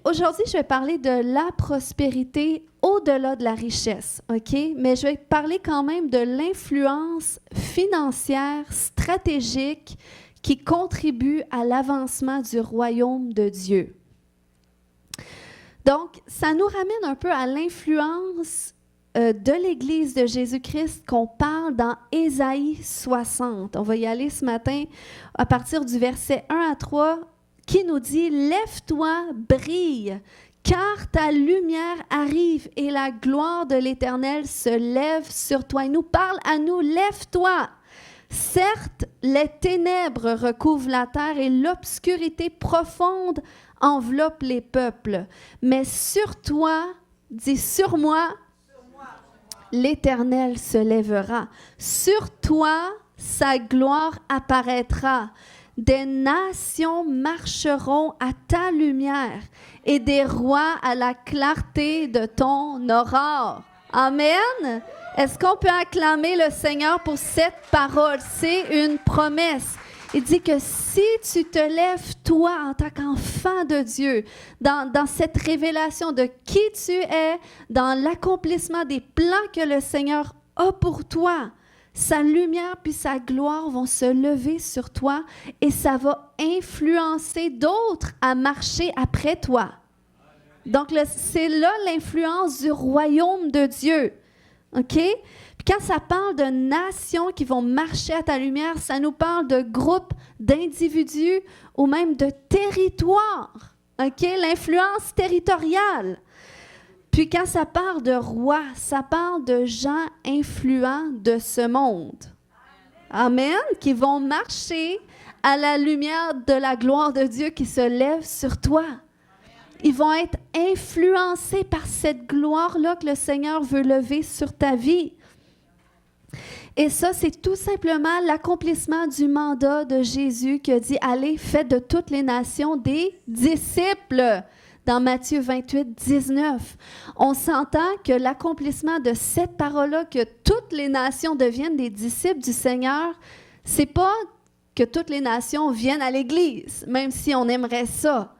Aujourd'hui, je vais parler de la prospérité au-delà de la richesse, OK? Mais je vais parler quand même de l'influence financière stratégique qui contribue à l'avancement du royaume de Dieu. Donc, ça nous ramène un peu à l'influence de l'Église de Jésus-Christ qu'on parle dans Ésaïe 60. On va y aller ce matin à partir du verset 1 à 3 qui nous dit « Lève-toi, brille, car ta lumière arrive et la gloire de l'Éternel se lève sur toi. » Il nous parle à nous « Lève-toi ». Certes, les ténèbres recouvrent la terre et l'obscurité profonde enveloppe les peuples. Mais sur toi, dis sur moi, l'Éternel se lèvera. Sur toi, sa gloire apparaîtra. Des nations marcheront à ta lumière et des rois à la clarté de ton aurore. Amen. Est-ce qu'on peut acclamer le Seigneur pour cette parole? C'est une promesse. Il dit que si tu te lèves, toi, en tant qu'enfant de Dieu, dans cette révélation de qui tu es, dans l'accomplissement des plans que le Seigneur a pour toi, sa lumière puis sa gloire vont se lever sur toi et ça va influencer d'autres à marcher après toi. Donc, c'est là l'influence du royaume de Dieu. OK? Puis quand ça parle de nations qui vont marcher à ta lumière, ça nous parle de groupes, d'individus ou même de territoires. OK? L'influence territoriale. Puis quand ça parle de rois, ça parle de gens influents de ce monde. Amen. Qui vont marcher à la lumière de la gloire de Dieu qui se lève sur toi. Ils vont être influencés par cette gloire-là que le Seigneur veut lever sur ta vie. Et ça, c'est tout simplement l'accomplissement du mandat de Jésus qui a dit « Allez, faites de toutes les nations des disciples » dans Matthieu 28, 19. On s'entend que l'accomplissement de cette parole-là, que toutes les nations deviennent des disciples du Seigneur, c'est pas que toutes les nations viennent à l'Église, même si on aimerait ça.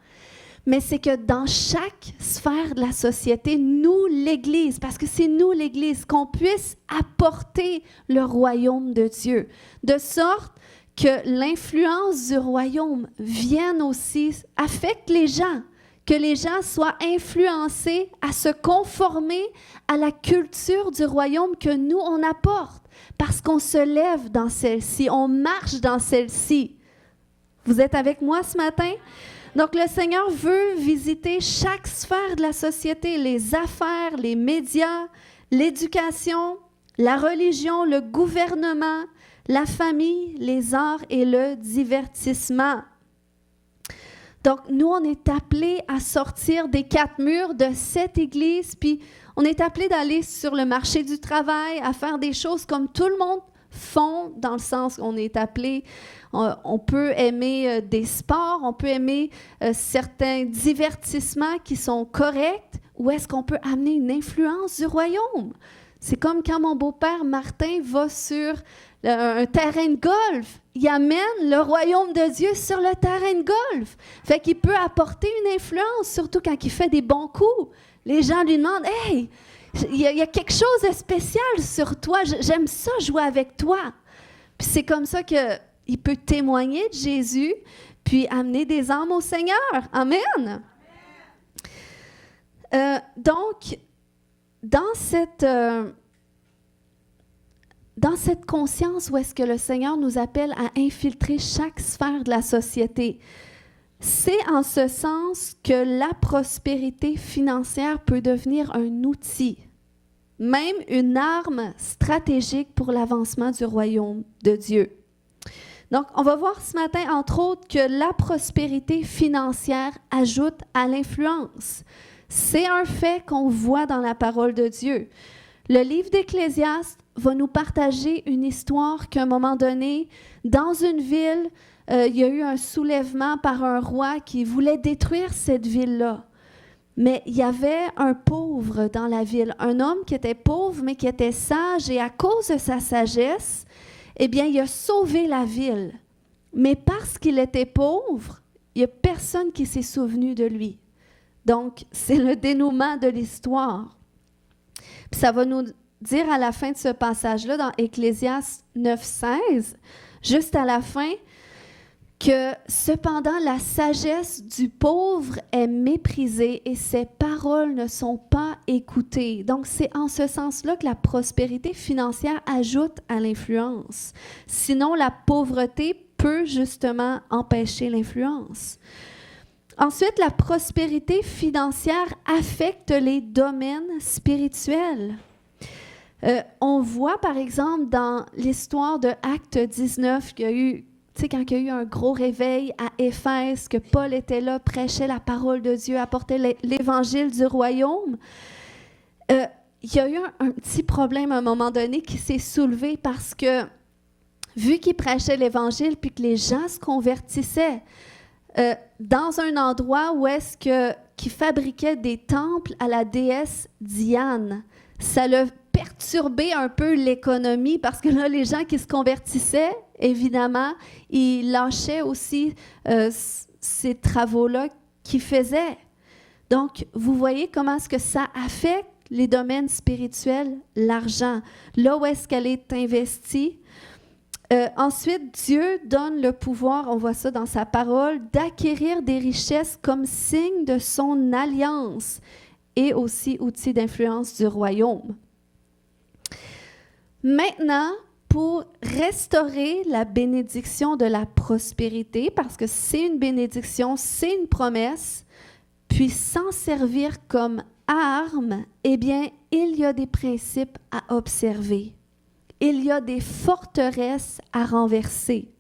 Mais c'est que dans chaque sphère de la société, nous, l'Église, parce que c'est nous, l'Église, qu'on puisse apporter le royaume de Dieu, de sorte que l'influence du royaume vienne aussi, affecte les gens, que les gens soient influencés à se conformer à la culture du royaume que nous, on apporte, parce qu'on se lève dans celle-ci, on marche dans celle-ci. Vous êtes avec moi ce matin? Donc, le Seigneur veut visiter chaque sphère de la société, les affaires, les médias, l'éducation, la religion, le gouvernement, la famille, les arts et le divertissement. Donc, nous, on est appelés à sortir des quatre murs de cette Église, puis on est appelés d'aller sur le marché du travail, à faire des choses comme tout le monde font, dans le sens qu'on est appelé, on peut aimer des sports, on peut aimer certains divertissements qui sont corrects, ou est-ce qu'on peut amener une influence du royaume? C'est comme quand mon beau-père Martin va sur un terrain de golf. Il amène le royaume de Dieu sur le terrain de golf. Fait qu'il peut apporter une influence, surtout quand il fait des bons coups. Les gens lui demandent « Hey, il y a quelque chose de spécial sur toi. J'aime ça jouer avec toi. » Puis c'est comme ça qu'il peut témoigner de Jésus, puis amener des âmes au Seigneur. Amen. Donc, dans cette conscience où est-ce que le Seigneur nous appelle à infiltrer chaque sphère de la société, c'est en ce sens que la prospérité financière peut devenir un outil, même une arme stratégique pour l'avancement du royaume de Dieu. Donc, on va voir ce matin, entre autres, que la prospérité financière ajoute à l'influence. C'est un fait qu'on voit dans la parole de Dieu. Le livre d'Ecclésiaste va nous partager une histoire qu'à un moment donné, dans une ville, il y a eu un soulèvement par un roi qui voulait détruire cette ville-là. Mais il y avait un pauvre dans la ville, un homme qui était pauvre, mais qui était sage, et à cause de sa sagesse, eh bien, il a sauvé la ville. Mais parce qu'il était pauvre, il n'y a personne qui s'est souvenu de lui. Donc, c'est le dénouement de l'histoire. Puis ça va nous dire à la fin de ce passage-là, dans Ecclésiaste 9:16, juste à la fin, que cependant la sagesse du pauvre est méprisée et ses paroles ne sont pas écoutées. Donc, c'est en ce sens-là que la prospérité financière ajoute à l'influence. Sinon, la pauvreté peut justement empêcher l'influence. Ensuite, la prospérité financière affecte les domaines spirituels. On voit, par exemple, dans l'histoire de Actes 19, qu'il y a eu, tu sais, quand il y a eu un gros réveil à Éphèse, que Paul était là, prêchait la parole de Dieu, apportait l'évangile du royaume, il y a eu un petit problème à un moment donné qui s'est soulevé parce que, vu qu'il prêchait l'évangile puis que les gens se convertissaient, dans un endroit où est-ce qu'il fabriquait des temples à la déesse Diane, ça l'a perturbé un peu l'économie parce que là, les gens qui se convertissaient, évidemment, ils lâchaient aussi ces travaux-là qu'ils faisaient. Donc, vous voyez comment est-ce que ça affecte les domaines spirituels, l'argent, là où est-ce qu'elle est investie. Ensuite, Dieu donne le pouvoir, on voit ça dans sa parole, d'acquérir des richesses comme signe de son alliance et aussi outil d'influence du royaume. Maintenant, pour restaurer la bénédiction de la prospérité, parce que c'est une bénédiction, c'est une promesse, puis s'en servir comme arme, eh bien, il y a des principes à observer. Il y a des forteresses à renverser.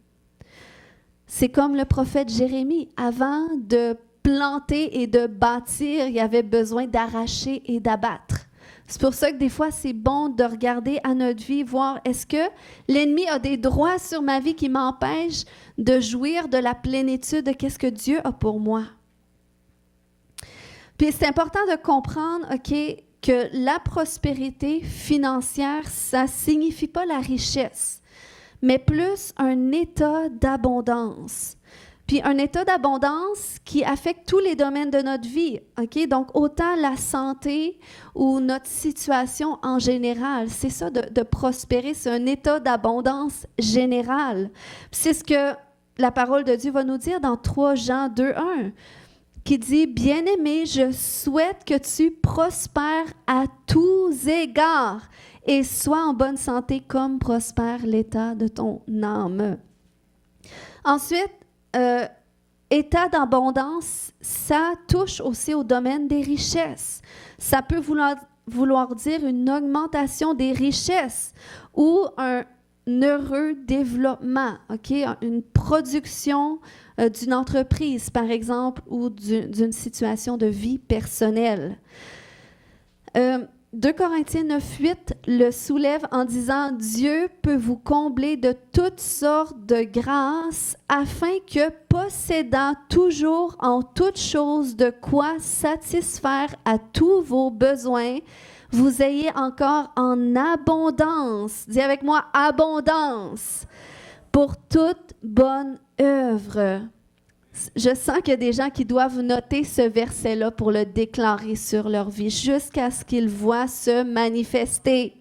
C'est comme le prophète Jérémie. Avant de planter et de bâtir, il y avait besoin d'arracher et d'abattre. C'est pour ça que des fois, c'est bon de regarder à notre vie, voir est-ce que l'ennemi a des droits sur ma vie qui m'empêchent de jouir de la plénitude de qu'est-ce que Dieu a pour moi. Puis c'est important de comprendre, OK, que la prospérité financière, ça ne signifie pas la richesse, mais plus un état d'abondance. Puis un état d'abondance qui affecte tous les domaines de notre vie, OK? Donc, autant la santé ou notre situation en général. C'est ça de prospérer, c'est un état d'abondance générale. Puis c'est ce que la parole de Dieu va nous dire dans 3 Jean 2:1. Qui dit « Bien-aimé, je souhaite que tu prospères à tous égards et sois en bonne santé comme prospère l'état de ton âme. » Ensuite, état d'abondance, ça touche aussi au domaine des richesses. Ça peut vouloir dire une augmentation des richesses ou un heureux développement, OK? Une production d'une entreprise, par exemple, ou d'une situation de vie personnelle. 2 Corinthiens 9:8 le soulève en disant « Dieu peut vous combler de toutes sortes de grâces afin que, possédant toujours en toutes choses de quoi satisfaire à tous vos besoins, vous ayez encore en abondance. » Dis avec moi « abondance » pour toute bonne œuvre. Je sens qu'il y a des gens qui doivent noter ce verset-là pour le déclarer sur leur vie jusqu'à ce qu'ils voient se manifester.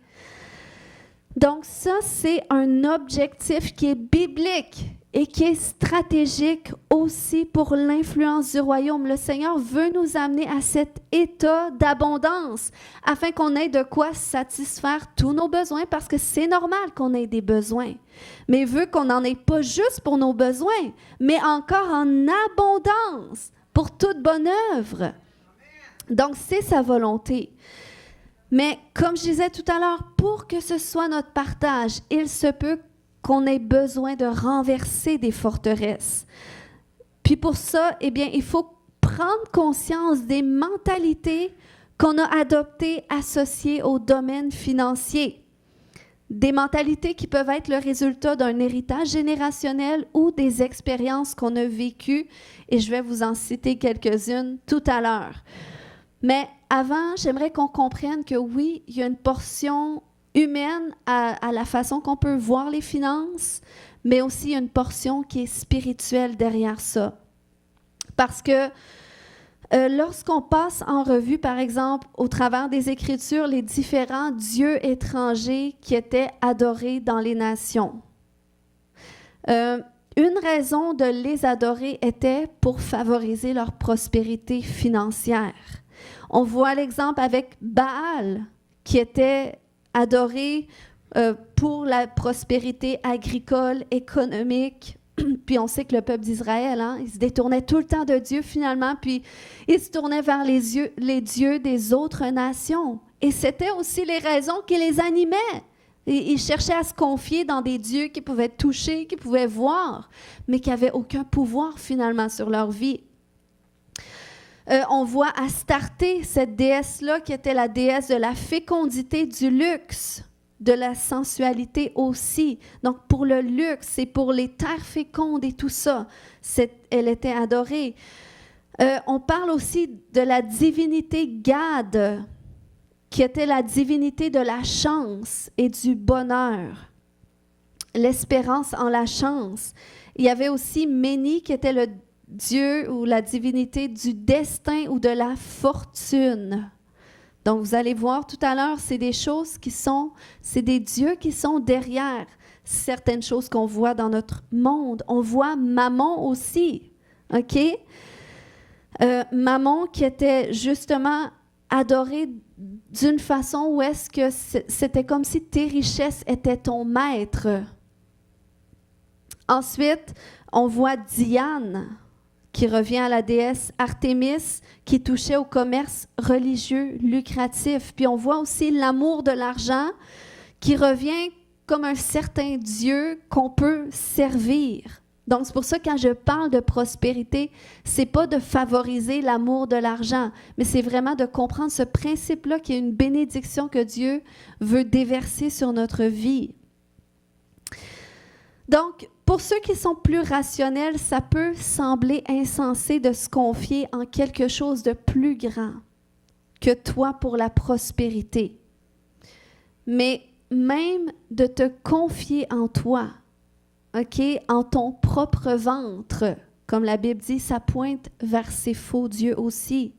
Donc ça, c'est un objectif qui est biblique et qui est stratégique aussi pour l'influence du royaume. Le Seigneur veut nous amener à cet état d'abondance afin qu'on ait de quoi satisfaire tous nos besoins parce que c'est normal qu'on ait des besoins. Mais il veut qu'on n'en ait pas juste pour nos besoins, mais encore en abondance pour toute bonne œuvre. Donc, c'est sa volonté. Mais comme je disais tout à l'heure, pour que ce soit notre partage, il se peut qu'on ait besoin de renverser des forteresses. Puis pour ça, eh bien, il faut prendre conscience des mentalités qu'on a adoptées associées au domaine financier. Des mentalités qui peuvent être le résultat d'un héritage générationnel ou des expériences qu'on a vécues, et je vais vous en citer quelques-unes tout à l'heure. Mais avant, j'aimerais qu'on comprenne que oui, il y a une portion humaine à la façon qu'on peut voir les finances, mais aussi une portion qui est spirituelle derrière ça. Parce que Lorsqu'on passe en revue, par exemple, au travers des Écritures, les différents dieux étrangers qui étaient adorés dans les nations, une raison de les adorer était pour favoriser leur prospérité financière. On voit l'exemple avec Baal, qui était adoré pour la prospérité agricole, économique. Puis on sait que le peuple d'Israël, il se détournait tout le temps de Dieu finalement, puis il se tournait vers les dieux des autres nations. Et c'était aussi les raisons qui les animaient. Et ils cherchaient à se confier dans des dieux qui pouvaient toucher, qui pouvaient voir, mais qui n'avaient aucun pouvoir finalement sur leur vie. On voit Astarté, cette déesse-là qui était la déesse de la fécondité, du luxe, de la sensualité aussi. Donc, pour le luxe et pour les terres fécondes et tout ça, elle était adorée. On parle aussi de la divinité Gad, qui était la divinité de la chance et du bonheur, l'espérance en la chance. Il y avait aussi Méni, qui était le dieu ou la divinité du destin ou de la fortune. Donc, vous allez voir tout à l'heure, c'est des choses c'est des dieux qui sont derrière certaines choses qu'on voit dans notre monde. On voit Mammon aussi, OK? Mammon qui était justement adoré d'une façon où est-ce que c'était comme si tes richesses étaient ton maître. Ensuite, on voit Diane, qui revient à la déesse Artémis, qui touchait au commerce religieux lucratif. Puis on voit aussi l'amour de l'argent qui revient comme un certain Dieu qu'on peut servir. Donc c'est pour ça que quand je parle de prospérité, c'est pas de favoriser l'amour de l'argent, mais c'est vraiment de comprendre ce principe-là qui est une bénédiction que Dieu veut déverser sur notre vie. Donc, pour ceux qui sont plus rationnels, ça peut sembler insensé de se confier en quelque chose de plus grand que toi pour la prospérité. Mais même de te confier en toi, OK, en ton propre ventre, comme la Bible dit, ça pointe vers ces faux dieux aussi.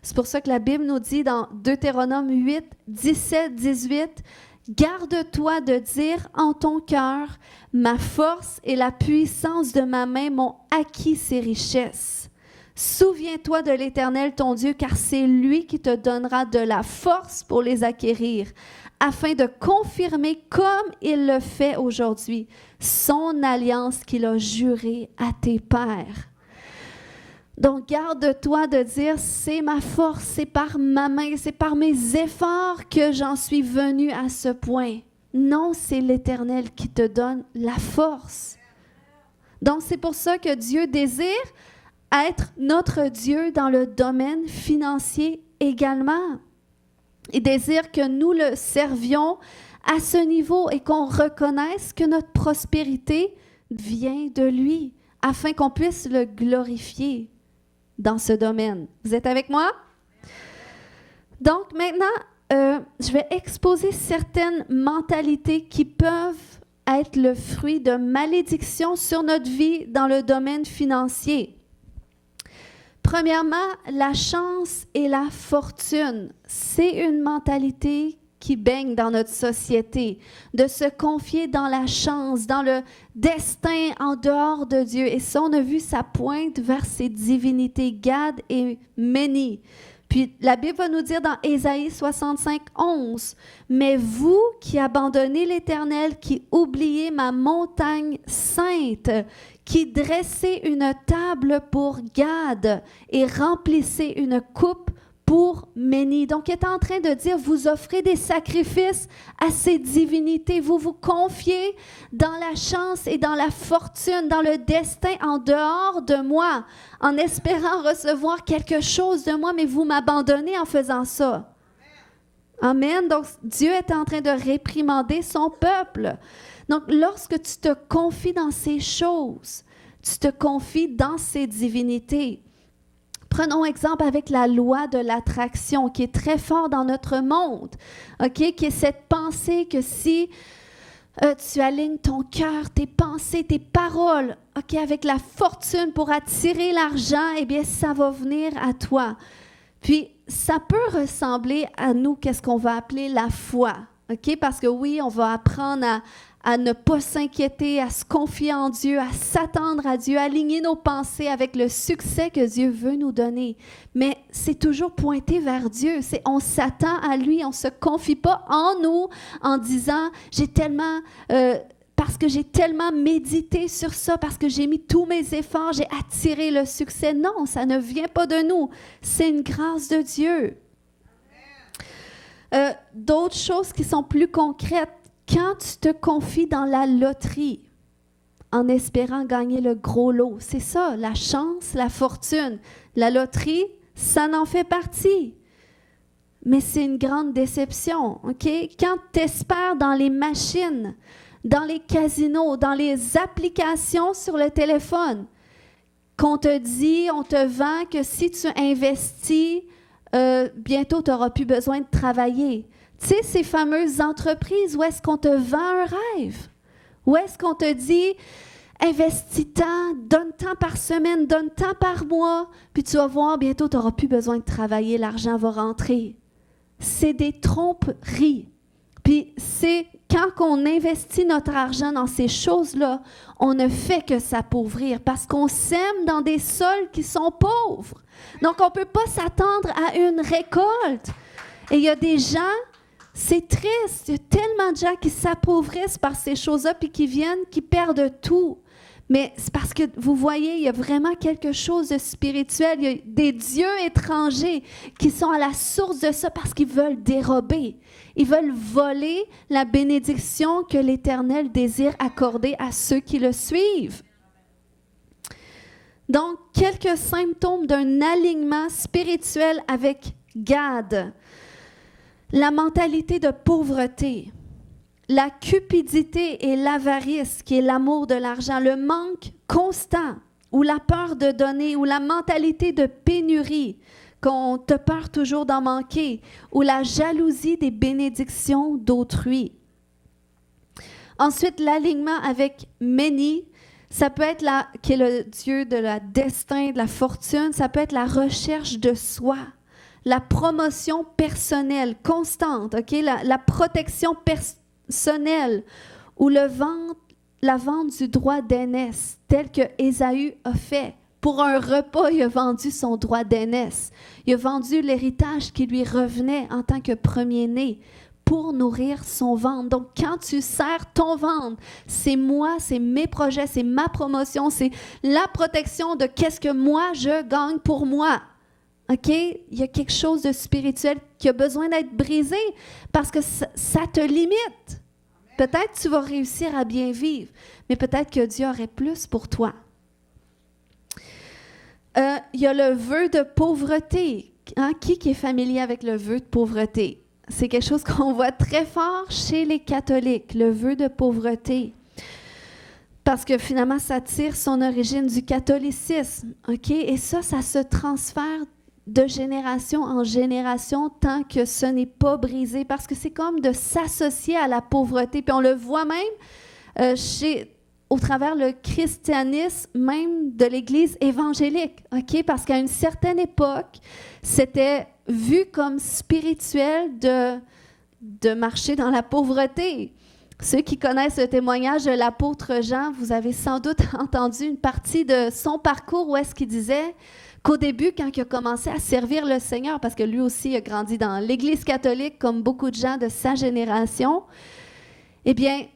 C'est pour ça que la Bible nous dit dans Deutéronome 8, 17, 18, « Garde-toi de dire en ton cœur, ma force et la puissance de ma main m'ont acquis ces richesses. Souviens-toi de l'Éternel ton Dieu, car c'est lui qui te donnera de la force pour les acquérir, afin de confirmer comme il le fait aujourd'hui, son alliance qu'il a jurée à tes pères. » Donc, garde-toi de dire, c'est ma force, c'est par ma main, c'est par mes efforts que j'en suis venu à ce point. Non, c'est l'Éternel qui te donne la force. Donc, c'est pour ça que Dieu désire être notre Dieu dans le domaine financier également. Il désire que nous le servions à ce niveau et qu'on reconnaisse que notre prospérité vient de lui, afin qu'on puisse le glorifier dans ce domaine. Vous êtes avec moi? Donc maintenant, je vais exposer certaines mentalités qui peuvent être le fruit de malédictions sur notre vie dans le domaine financier. Premièrement, la chance et la fortune, c'est une mentalité qui baigne dans notre société, de se confier dans la chance, dans le destin en dehors de Dieu. Et ça, on a vu, ça pointe vers ces divinités Gad et Méni. Puis la Bible va nous dire dans Ésaïe 65, 11, « Mais vous qui abandonnez l'Éternel, qui oubliez ma montagne sainte, qui dressez une table pour Gad et remplissez une coupe pour Méni. » Donc, il est en train de dire, vous offrez des sacrifices à ces divinités. Vous vous confiez dans la chance et dans la fortune, dans le destin en dehors de moi, en espérant recevoir quelque chose de moi, mais vous m'abandonnez en faisant ça. Amen. Donc, Dieu est en train de réprimander son peuple. Donc, lorsque tu te confies dans ces choses, tu te confies dans ces divinités. Prenons exemple avec la loi de l'attraction qui est très fort dans notre monde, OK? Qui est cette pensée que si Tu alignes ton cœur, tes pensées, tes paroles, OK, avec la fortune pour attirer l'argent, eh bien, ça va venir à toi. Puis, ça peut ressembler à nous, qu'est-ce qu'on va appeler la foi, OK? Parce que oui, on va apprendre à ne pas s'inquiéter, à se confier en Dieu, à s'attendre à Dieu, à aligner nos pensées avec le succès que Dieu veut nous donner. Mais c'est toujours pointé vers Dieu. On s'attend à lui, on ne se confie pas en nous en disant « j'ai tellement... parce que j'ai tellement médité sur ça, parce que j'ai mis tous mes efforts, j'ai attiré le succès. » Non, ça ne vient pas de nous. C'est une grâce de Dieu. D'autres choses qui sont plus concrètes, quand tu te confies dans la loterie en espérant gagner le gros lot, c'est ça, la chance, la fortune. La loterie, ça en fait partie. Mais c'est une grande déception, OK? Quand tu espères dans les machines, dans les casinos, dans les applications sur le téléphone, qu'on te dit, on te vend que si tu investis, bientôt tu n'auras plus besoin de travailler. Tu sais, ces fameuses entreprises où est-ce qu'on te vend un rêve? Où est-ce qu'on te dit, investis tant, donne tant par semaine, donne tant par mois, puis tu vas voir, bientôt tu n'auras plus besoin de travailler, l'argent va rentrer. C'est des tromperies. Puis c'est quand on investit notre argent dans ces choses-là, on ne fait que s'appauvrir parce qu'on sème dans des sols qui sont pauvres. Donc, on ne peut pas s'attendre à une récolte. Et il y a des gens, c'est triste, il y a tellement de gens qui s'appauvrissent par ces choses-là puis qui viennent, qui perdent tout. Mais c'est parce que, vous voyez, il y a vraiment quelque chose de spirituel. Il y a des dieux étrangers qui sont à la source de ça parce qu'ils veulent dérober. Ils veulent voler la bénédiction que l'Éternel désire accorder à ceux qui le suivent. Donc, quelques symptômes d'un alignement spirituel avec Gad. La mentalité de pauvreté. La cupidité et l'avarice, qui est l'amour de l'argent, le manque constant, ou la peur de donner, ou la mentalité de pénurie, qu'on te peur toujours d'en manquer, ou la jalousie des bénédictions d'autrui. Ensuite, l'alignement avec Méni, ça peut être qui est le dieu de la destin, de la fortune, ça peut être la recherche de soi, la promotion personnelle constante, okay? La protection personnelle ou la vente du droit d'aînesse, tel que Ésaü a fait. Pour un repas, il a vendu son droit d'aînesse. Il a vendu l'héritage qui lui revenait en tant que premier-né pour nourrir son ventre. Donc, quand tu sers ton ventre, c'est moi, c'est mes projets, c'est ma promotion, c'est la protection de qu'est-ce que moi, je gagne pour moi. OK? Il y a quelque chose de spirituel qui a besoin d'être brisé parce que ça te limite. Peut-être que tu vas réussir à bien vivre, mais peut-être que Dieu aurait plus pour toi. Il y a le vœu de pauvreté. Hein? Qui est familier avec le vœu de pauvreté? C'est quelque chose qu'on voit très fort chez les catholiques, le vœu de pauvreté. Parce que finalement, ça tire son origine du catholicisme. OK? Et ça se transfère de génération en génération tant que ce n'est pas brisé, parce que c'est comme de s'associer à la pauvreté. Puis on le voit même au travers le christianisme même de l'Église évangélique, OK? Parce qu'à une certaine époque, c'était vu comme spirituel de marcher dans la pauvreté. Ceux qui connaissent le témoignage de l'apôtre Jean, vous avez sans doute entendu une partie de son parcours où est-ce qu'il disait qu'au début, quand il a commencé à servir le Seigneur, parce que lui aussi a grandi dans l'Église catholique comme beaucoup de gens de sa génération, eh bien,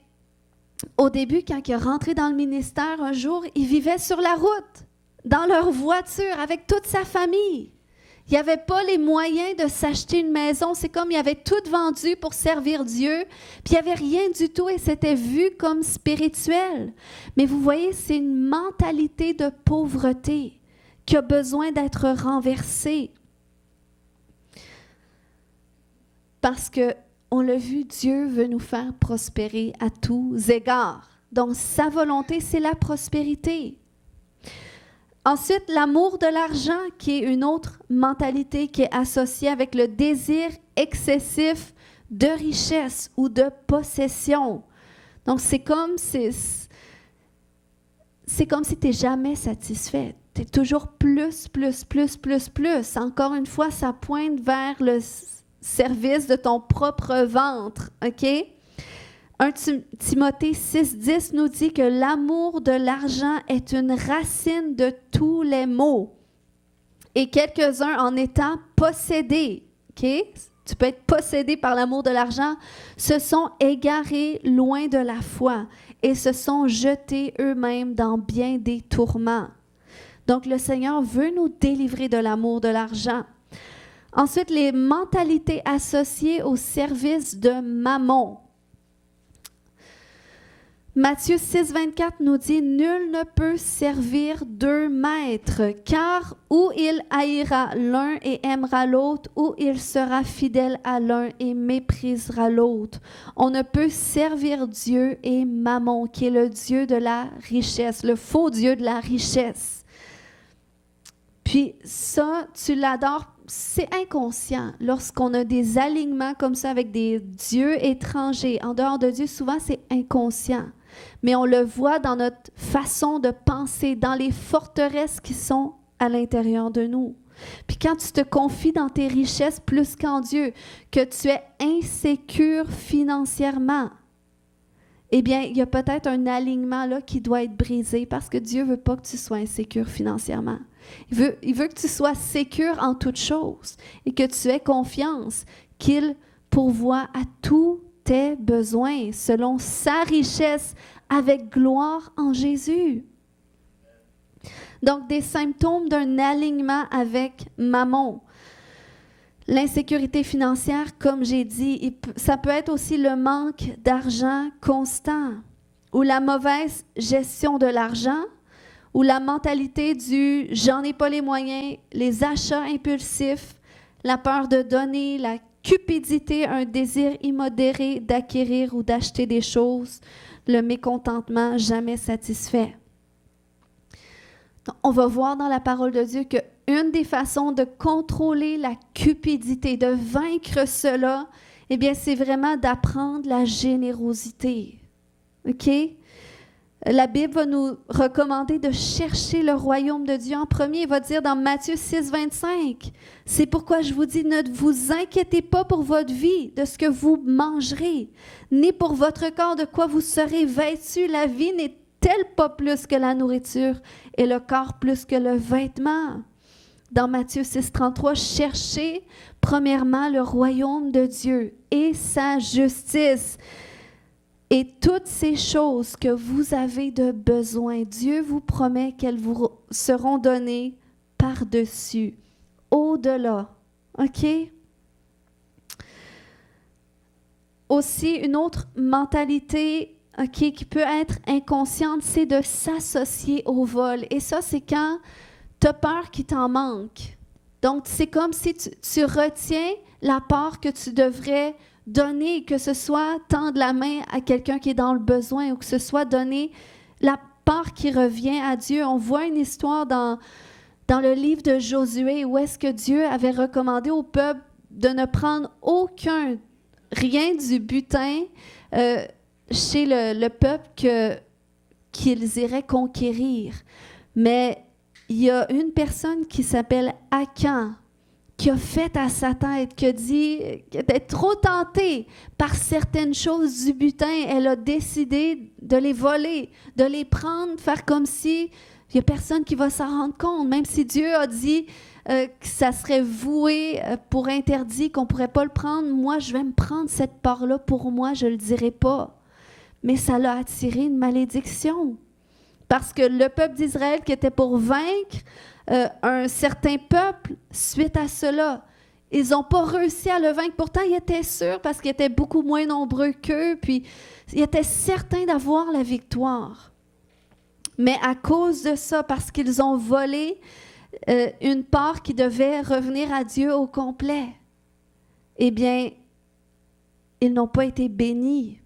au début, quand il est rentré dans le ministère, un jour, il vivait sur la route, dans leur voiture, avec toute sa famille. Il n'y avait pas les moyens de s'acheter une maison. C'est comme il avait tout vendu pour servir Dieu, puis il n'y avait rien du tout et c'était vu comme spirituel. Mais vous voyez, c'est une mentalité de pauvreté qui a besoin d'être renversée. Parce que on l'a vu, Dieu veut nous faire prospérer à tous égards. Donc, sa volonté, c'est la prospérité. Ensuite, l'amour de l'argent, qui est une autre mentalité qui est associée avec le désir excessif de richesse ou de possession. Donc, c'est comme si tu n'es jamais satisfait. Tu es toujours plus. Encore une fois, ça pointe vers le service de ton propre ventre, OK? 1 Timothée 6,10 nous dit que l'amour de l'argent est une racine de tous les maux. Et quelques-uns en étant possédés, OK? Tu peux être possédé par l'amour de l'argent, se sont égarés loin de la foi et se sont jetés eux-mêmes dans bien des tourments. Donc, le Seigneur veut nous délivrer de l'amour de l'argent. Ensuite, les mentalités associées au service de Mammon. Matthieu 6, 24 nous dit « Nul ne peut servir 2 maîtres, car ou il haïra l'un et aimera l'autre, ou il sera fidèle à l'un et méprisera l'autre. On ne peut servir Dieu et Mammon, qui est le Dieu de la richesse, le faux Dieu de la richesse. » Puis ça, tu l'adores, c'est inconscient. Lorsqu'on a des alignements comme ça avec des dieux étrangers, en dehors de Dieu, souvent c'est inconscient. Mais on le voit dans notre façon de penser, dans les forteresses qui sont à l'intérieur de nous. Puis quand tu te confies dans tes richesses plus qu'en Dieu, que tu es insécure financièrement, eh bien, il y a peut-être un alignement là qui doit être brisé parce que Dieu ne veut pas que tu sois insécure financièrement. Il veut que tu sois sécure en toutes choses et que tu aies confiance qu'il pourvoit à tous tes besoins selon sa richesse avec gloire en Jésus. Donc, des symptômes d'un alignement avec Mammon. L'insécurité financière, comme j'ai dit, ça peut être aussi le manque d'argent constant ou la mauvaise gestion de l'argent ou la mentalité du « j'en ai pas les moyens », les achats impulsifs, la peur de donner, la cupidité, un désir immodéré d'acquérir ou d'acheter des choses, le mécontentement jamais satisfait. Donc, on va voir dans la parole de Dieu qu'une des façons de contrôler la cupidité, de vaincre cela, eh bien, c'est vraiment d'apprendre la générosité. OK? La Bible va nous recommander de chercher le royaume de Dieu en premier. Il va dire dans Matthieu 6, 25, « C'est pourquoi je vous dis, ne vous inquiétez pas pour votre vie, de ce que vous mangerez, ni pour votre corps, de quoi vous serez vêtus. La vie n'est-elle pas plus que la nourriture, et le corps plus que le vêtement? » Dans Matthieu 6, 33, « Cherchez premièrement le royaume de Dieu et sa justice. » Et toutes ces choses que vous avez de besoin, Dieu vous promet qu'elles vous seront données par-dessus, au-delà. OK? Aussi, une autre mentalité qui peut être inconsciente, c'est de s'associer au vol. Et ça, c'est quand tu as peur qu'il t'en manque. Donc, c'est comme si tu retiens la part que tu devrais donner, que ce soit tendre la main à quelqu'un qui est dans le besoin ou que ce soit donner la part qui revient à Dieu. On voit une histoire dans le livre de Josué où est-ce que Dieu avait recommandé au peuple de ne prendre rien du butin chez le peuple qu'ils iraient conquérir. Mais il y a une personne qui s'appelle Akan, qui a fait à sa tête, qui a dit qu'elle était trop tentée par certaines choses du butin. Elle a décidé de les voler, de les prendre, faire comme si il n'y a personne qui va s'en rendre compte, même si Dieu a dit que ça serait voué pour interdit, qu'on ne pourrait pas le prendre. Moi, je vais me prendre cette part-là pour moi, je ne le dirai pas. Mais ça l'a attiré une malédiction. Parce que le peuple d'Israël qui était pour vaincre un certain peuple, suite à cela, ils n'ont pas réussi à le vaincre. Pourtant, ils étaient sûrs parce qu'ils étaient beaucoup moins nombreux qu'eux, puis ils étaient certains d'avoir la victoire. Mais à cause de ça, parce qu'ils ont volé une part qui devait revenir à Dieu au complet, eh bien, ils n'ont pas été bénis.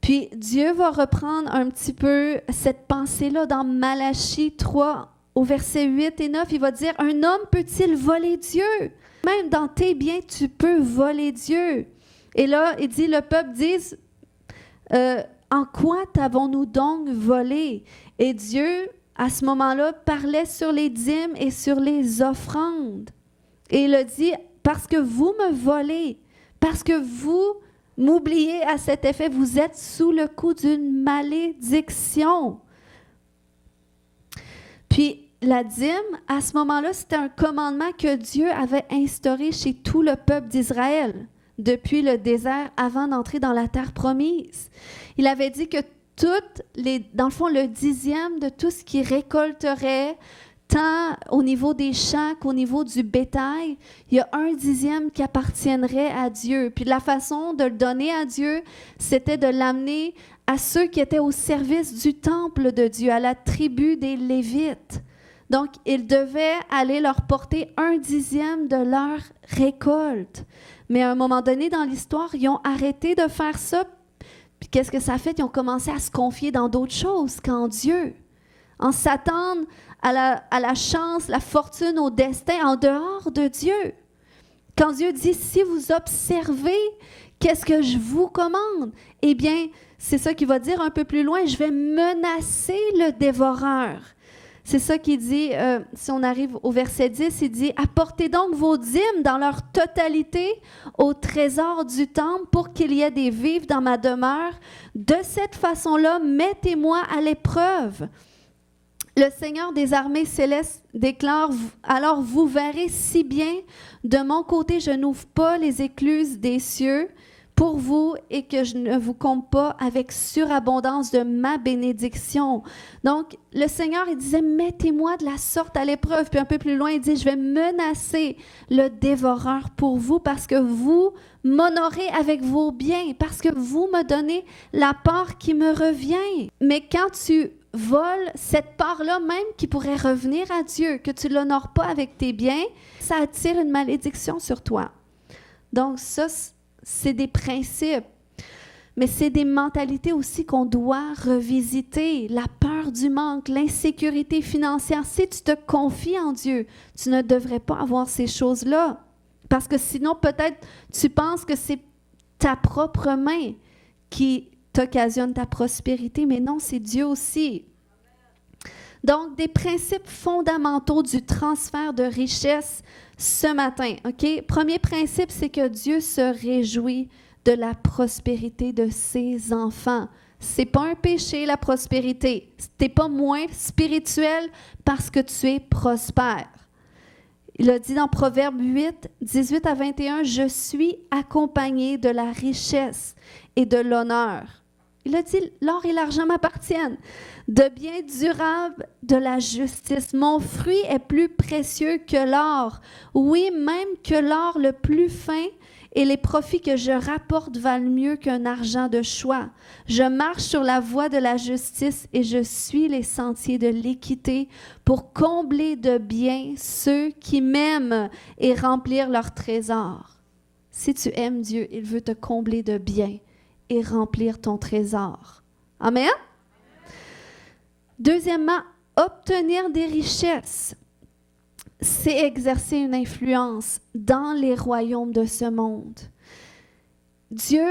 Puis Dieu va reprendre un petit peu cette pensée-là dans Malachie 3, au verset 8 et 9. Il va dire « Un homme peut-il voler Dieu? Même dans tes biens, tu peux voler Dieu. » Et là, il dit, le peuple dit En quoi t'avons-nous donc volé? Et Dieu, à ce moment-là, parlait sur les dîmes et sur les offrandes. Et il a dit, parce que vous me volez, parce que vous m'oubliez à cet effet, vous êtes sous le coup d'une malédiction. Puis la dîme, à ce moment-là, c'était un commandement que Dieu avait instauré chez tout le peuple d'Israël depuis le désert avant d'entrer dans la terre promise. Il avait dit que dans le fond, le 10e de tout ce qu'il récolterait, tant au niveau des champs qu'au niveau du bétail, il y a 1/10 qui appartiendrait à Dieu. Puis la façon de le donner à Dieu, c'était de l'amener à ceux qui étaient au service du temple de Dieu, à la tribu des Lévites. Donc, il devait aller leur porter 1/10 de leur récolte. Mais à un moment donné dans l'histoire, ils ont arrêté de faire ça. Puis qu'est-ce que ça a fait? Ils ont commencé à se confier dans d'autres choses qu'en Dieu, en s'attendre à la chance, la fortune, au destin en dehors de Dieu. Quand Dieu dit, si vous observez, qu'est-ce que je vous commande? Eh bien, c'est ça qu'il va dire un peu plus loin, je vais menacer le dévoreur. C'est ça qu'il dit, si on arrive au verset 10, il dit « Apportez donc vos dîmes dans leur totalité au trésor du temple pour qu'il y ait des vivres dans ma demeure. De cette façon-là, mettez-moi à l'épreuve. » Le Seigneur des armées célestes déclare « Alors vous verrez si bien, de mon côté, je n'ouvre pas les écluses des cieux pour vous et que je ne vous comble pas avec surabondance de ma bénédiction. » Donc, le Seigneur, il disait, mettez-moi de la sorte à l'épreuve. Puis un peu plus loin, il dit, je vais menacer le dévoreur pour vous parce que vous m'honorez avec vos biens, parce que vous me donnez la part qui me revient. Mais quand tu voles cette part-là même qui pourrait revenir à Dieu, que tu ne l'honores pas avec tes biens, ça attire une malédiction sur toi. Donc ça, c'est des principes, mais c'est des mentalités aussi qu'on doit revisiter. La peur du manque, l'insécurité financière. Si tu te confies en Dieu, tu ne devrais pas avoir ces choses-là. Parce que sinon, peut-être, tu penses que c'est ta propre main qui t'occasionne ta prospérité, mais non, c'est Dieu aussi. Donc, des principes fondamentaux du transfert de richesse ce matin, OK? Premier principe, c'est que Dieu se réjouit de la prospérité de ses enfants. C'est pas un péché, la prospérité. Tu n'es pas moins spirituel parce que tu es prospère. Il a dit dans Proverbe 8, 18 à 21, « Je suis accompagné de la richesse et de l'honneur. » Il a dit, « L'or et l'argent m'appartiennent. De biens durables, de la justice. Mon fruit est plus précieux que l'or. Oui, même que l'or le plus fin, et les profits que je rapporte valent mieux qu'un argent de choix. Je marche sur la voie de la justice et je suis les sentiers de l'équité pour combler de biens ceux qui m'aiment et remplir leurs trésors. » Si tu aimes Dieu, il veut te combler de biens et remplir ton trésor. Amen? Deuxièmement, obtenir des richesses, c'est exercer une influence dans les royaumes de ce monde. Dieu,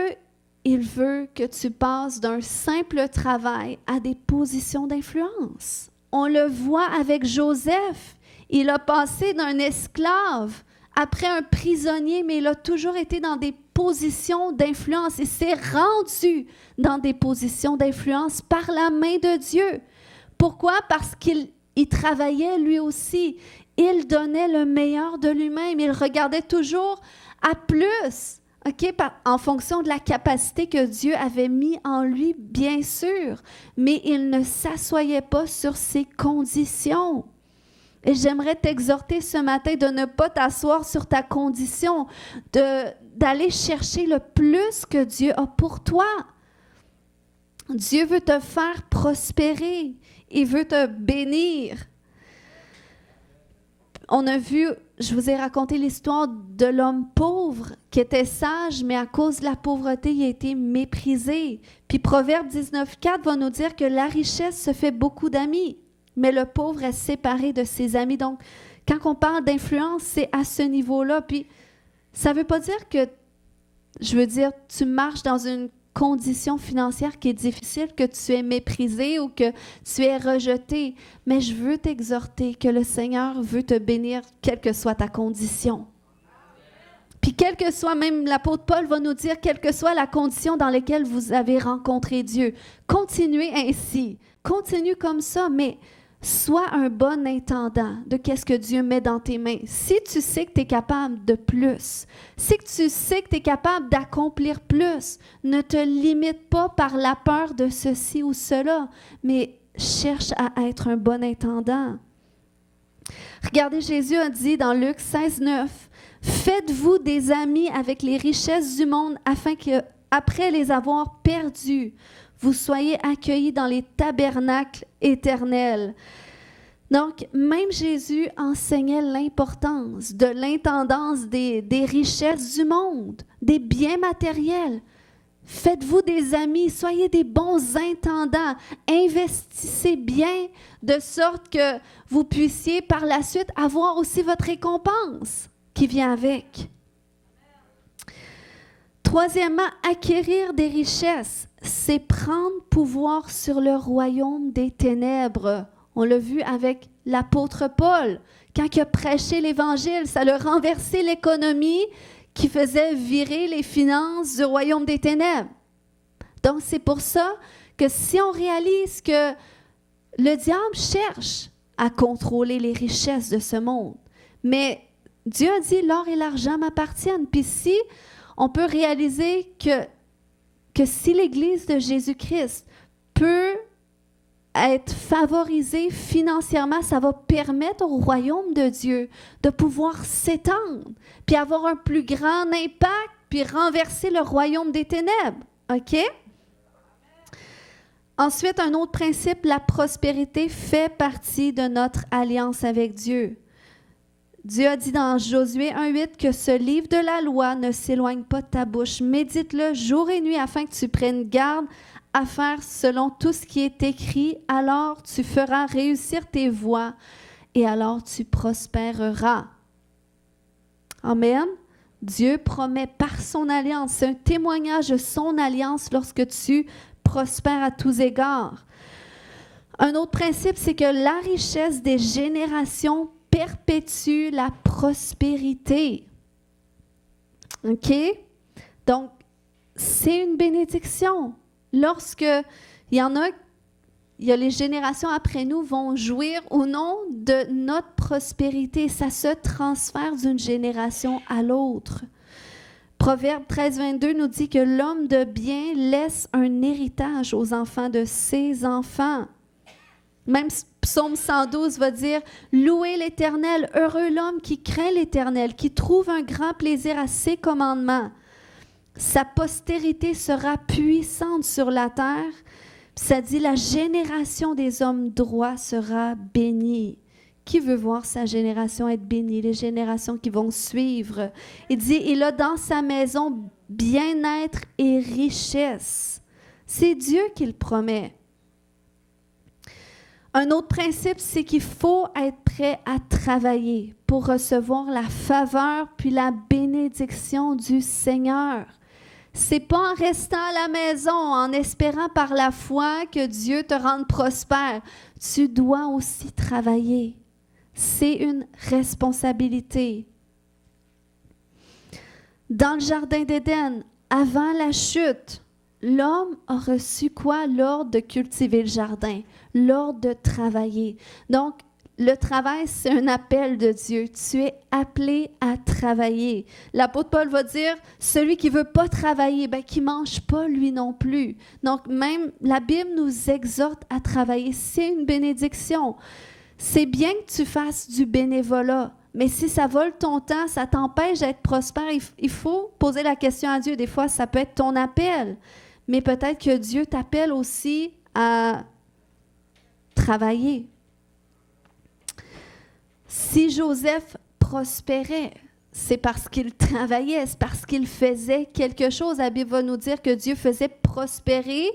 il veut que tu passes d'un simple travail à des positions d'influence. On le voit avec Joseph. Il a passé d'un esclave après un prisonnier, mais il a toujours été dans des positions d'influence. Il s'est rendu dans des positions d'influence par la main de Dieu. Pourquoi? Parce qu'il travaillait lui aussi. Il donnait le meilleur de lui-même. Il regardait toujours à plus, OK, en fonction de la capacité que Dieu avait mis en lui, bien sûr. Mais il ne s'assoyait pas sur ses conditions. Et j'aimerais t'exhorter ce matin de ne pas t'asseoir sur ta condition, d'aller chercher le plus que Dieu a pour toi. Dieu veut te faire prospérer. Il veut te bénir. On a vu, je vous ai raconté l'histoire de l'homme pauvre qui était sage, mais à cause de la pauvreté, il a été méprisé. Puis Proverbe 19,4 va nous dire que la richesse se fait beaucoup d'amis, mais le pauvre est séparé de ses amis. Donc, quand on parle d'influence, c'est à ce niveau-là. Puis, ça ne veut pas dire que, je veux dire, tu marches dans une condition financière qui est difficile, que tu es méprisé ou que tu es rejeté. Mais je veux t'exhorter que le Seigneur veut te bénir, quelle que soit ta condition. Puis quel que soit, même l'apôtre Paul va nous dire, quelle que soit la condition dans laquelle vous avez rencontré Dieu, continuez ainsi, continue comme ça, mais sois un bon intendant de qu'est-ce que Dieu met dans tes mains. Si tu sais que tu es capable de plus, si tu sais que tu es capable d'accomplir plus, ne te limite pas par la peur de ceci ou cela, mais cherche à être un bon intendant. Regardez, Jésus a dit dans Luc 16:9, « Faites-vous des amis avec les richesses du monde afin que, après les avoir perdus, vous soyez accueillis dans les tabernacles éternels. » Donc, même Jésus enseignait l'importance de l'intendance des richesses du monde, des biens matériels. Faites-vous des amis, soyez des bons intendants, investissez bien de sorte que vous puissiez par la suite avoir aussi votre récompense qui vient avec. Troisièmement, acquérir des richesses, c'est prendre pouvoir sur le royaume des ténèbres. On l'a vu avec l'apôtre Paul. Quand il a prêché l'Évangile, ça a renversé l'économie qui faisait virer les finances du royaume des ténèbres. Donc, c'est pour ça que si on réalise que le diable cherche à contrôler les richesses de ce monde, mais Dieu a dit « l'or et l'argent m'appartiennent ». Puis si on peut réaliser que si l'Église de Jésus-Christ peut être favorisée financièrement, ça va permettre au royaume de Dieu de pouvoir s'étendre, puis avoir un plus grand impact, puis renverser le royaume des ténèbres. OK? Ensuite, un autre principe, la prospérité fait partie de notre alliance avec Dieu. Dieu a dit dans Josué 1:8 que ce livre de la loi ne s'éloigne pas de ta bouche. Médite-le jour et nuit afin que tu prennes garde à faire selon tout ce qui est écrit. Alors tu feras réussir tes voies et alors tu prospéreras. Amen. Dieu promet par son alliance. C'est un témoignage de son alliance lorsque tu prospères à tous égards. Un autre principe, c'est que la richesse des générations perpétue la prospérité. OK? Donc, c'est une bénédiction. Lorsque il y a les générations après nous vont jouir au nom de notre prospérité. Ça se transfère d'une génération à l'autre. Proverbe 13:22 nous dit que l'homme de bien laisse un héritage aux enfants de ses enfants. Même Psaume 112 va dire « Louez l'Éternel, heureux l'homme qui craint l'Éternel, qui trouve un grand plaisir à ses commandements. Sa postérité sera puissante sur la terre. » Ça dit « La génération des hommes droits sera bénie. » Qui veut voir sa génération être bénie, les générations qui vont suivre? Il dit « Il a dans sa maison bien-être et richesse. » C'est Dieu qui le promet. Un autre principe, c'est qu'il faut être prêt à travailler pour recevoir la faveur puis la bénédiction du Seigneur. C'est pas en restant à la maison, en espérant par la foi que Dieu te rende prospère. Tu dois aussi travailler. C'est une responsabilité. Dans le jardin d'Éden, avant la chute, l'homme a reçu quoi? L'ordre de cultiver le jardin, l'ordre de travailler. Donc, le travail, c'est un appel de Dieu. Tu es appelé à travailler. L'apôtre Paul va dire, celui qui ne veut pas travailler, qu'il ne mange pas lui non plus. Donc, même la Bible nous exhorte à travailler. C'est une bénédiction. C'est bien que tu fasses du bénévolat, mais si ça vole ton temps, ça t'empêche d'être prospère, il faut poser la question à Dieu. Des fois, ça peut être ton appel. Mais peut-être que Dieu t'appelle aussi à travailler. Si Joseph prospérait, c'est parce qu'il travaillait, c'est parce qu'il faisait quelque chose. La Bible va nous dire que Dieu faisait prospérer,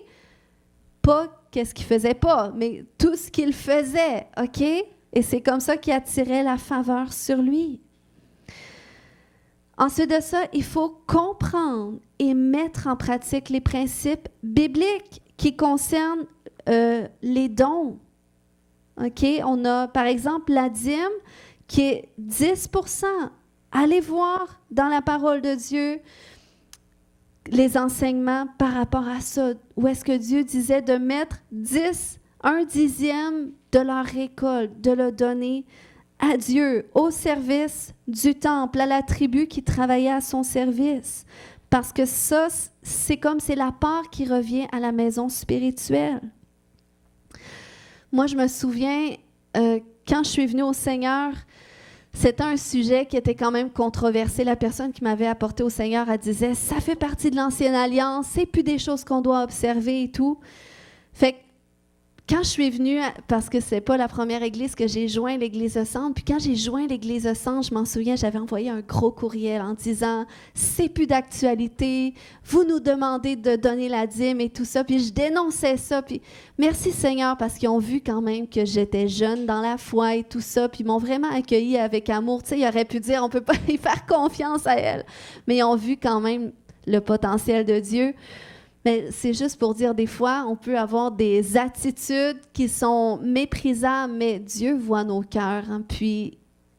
pas qu'est-ce qu'il faisait pas, mais tout ce qu'il faisait, OK? Et c'est comme ça qu'il attirait la faveur sur lui. Ensuite de ça, il faut comprendre et mettre en pratique les principes bibliques qui concernent les dons. OK? On a, par exemple, la dîme qui est 10%. Allez voir dans la parole de Dieu les enseignements par rapport à ça. Où est-ce que Dieu disait de mettre 1 dixième de leur récolte, de le donner à Dieu, au service du temple, à la tribu qui travaillait à son service. Parce que ça, c'est la part qui revient à la maison spirituelle. Moi, je me souviens, quand je suis venue au Seigneur, c'était un sujet qui était quand même controversé. La personne qui m'avait apporté au Seigneur, elle disait « Ça fait partie de l'Ancienne Alliance, c'est plus des choses qu'on doit observer et tout. » Fait que quand je suis venue, parce que c'est pas la première église que j'ai joint, l'église de Centre, puis quand j'ai joint l'église de Centre, je m'en souviens, j'avais envoyé un gros courriel en disant « C'est plus d'actualité, vous nous demandez de donner la dîme et tout ça. » Puis je dénonçais ça. Puis merci Seigneur, parce qu'ils ont vu quand même que j'étais jeune dans la foi et tout ça, puis ils m'ont vraiment accueilli avec amour. Tu sais, ils auraient pu dire « On peut pas y faire confiance à elle. » Mais ils ont vu quand même le potentiel de Dieu. Mais c'est juste pour dire, des fois, on peut avoir des attitudes qui sont méprisables, mais Dieu voit nos cœurs. Hein. Puis,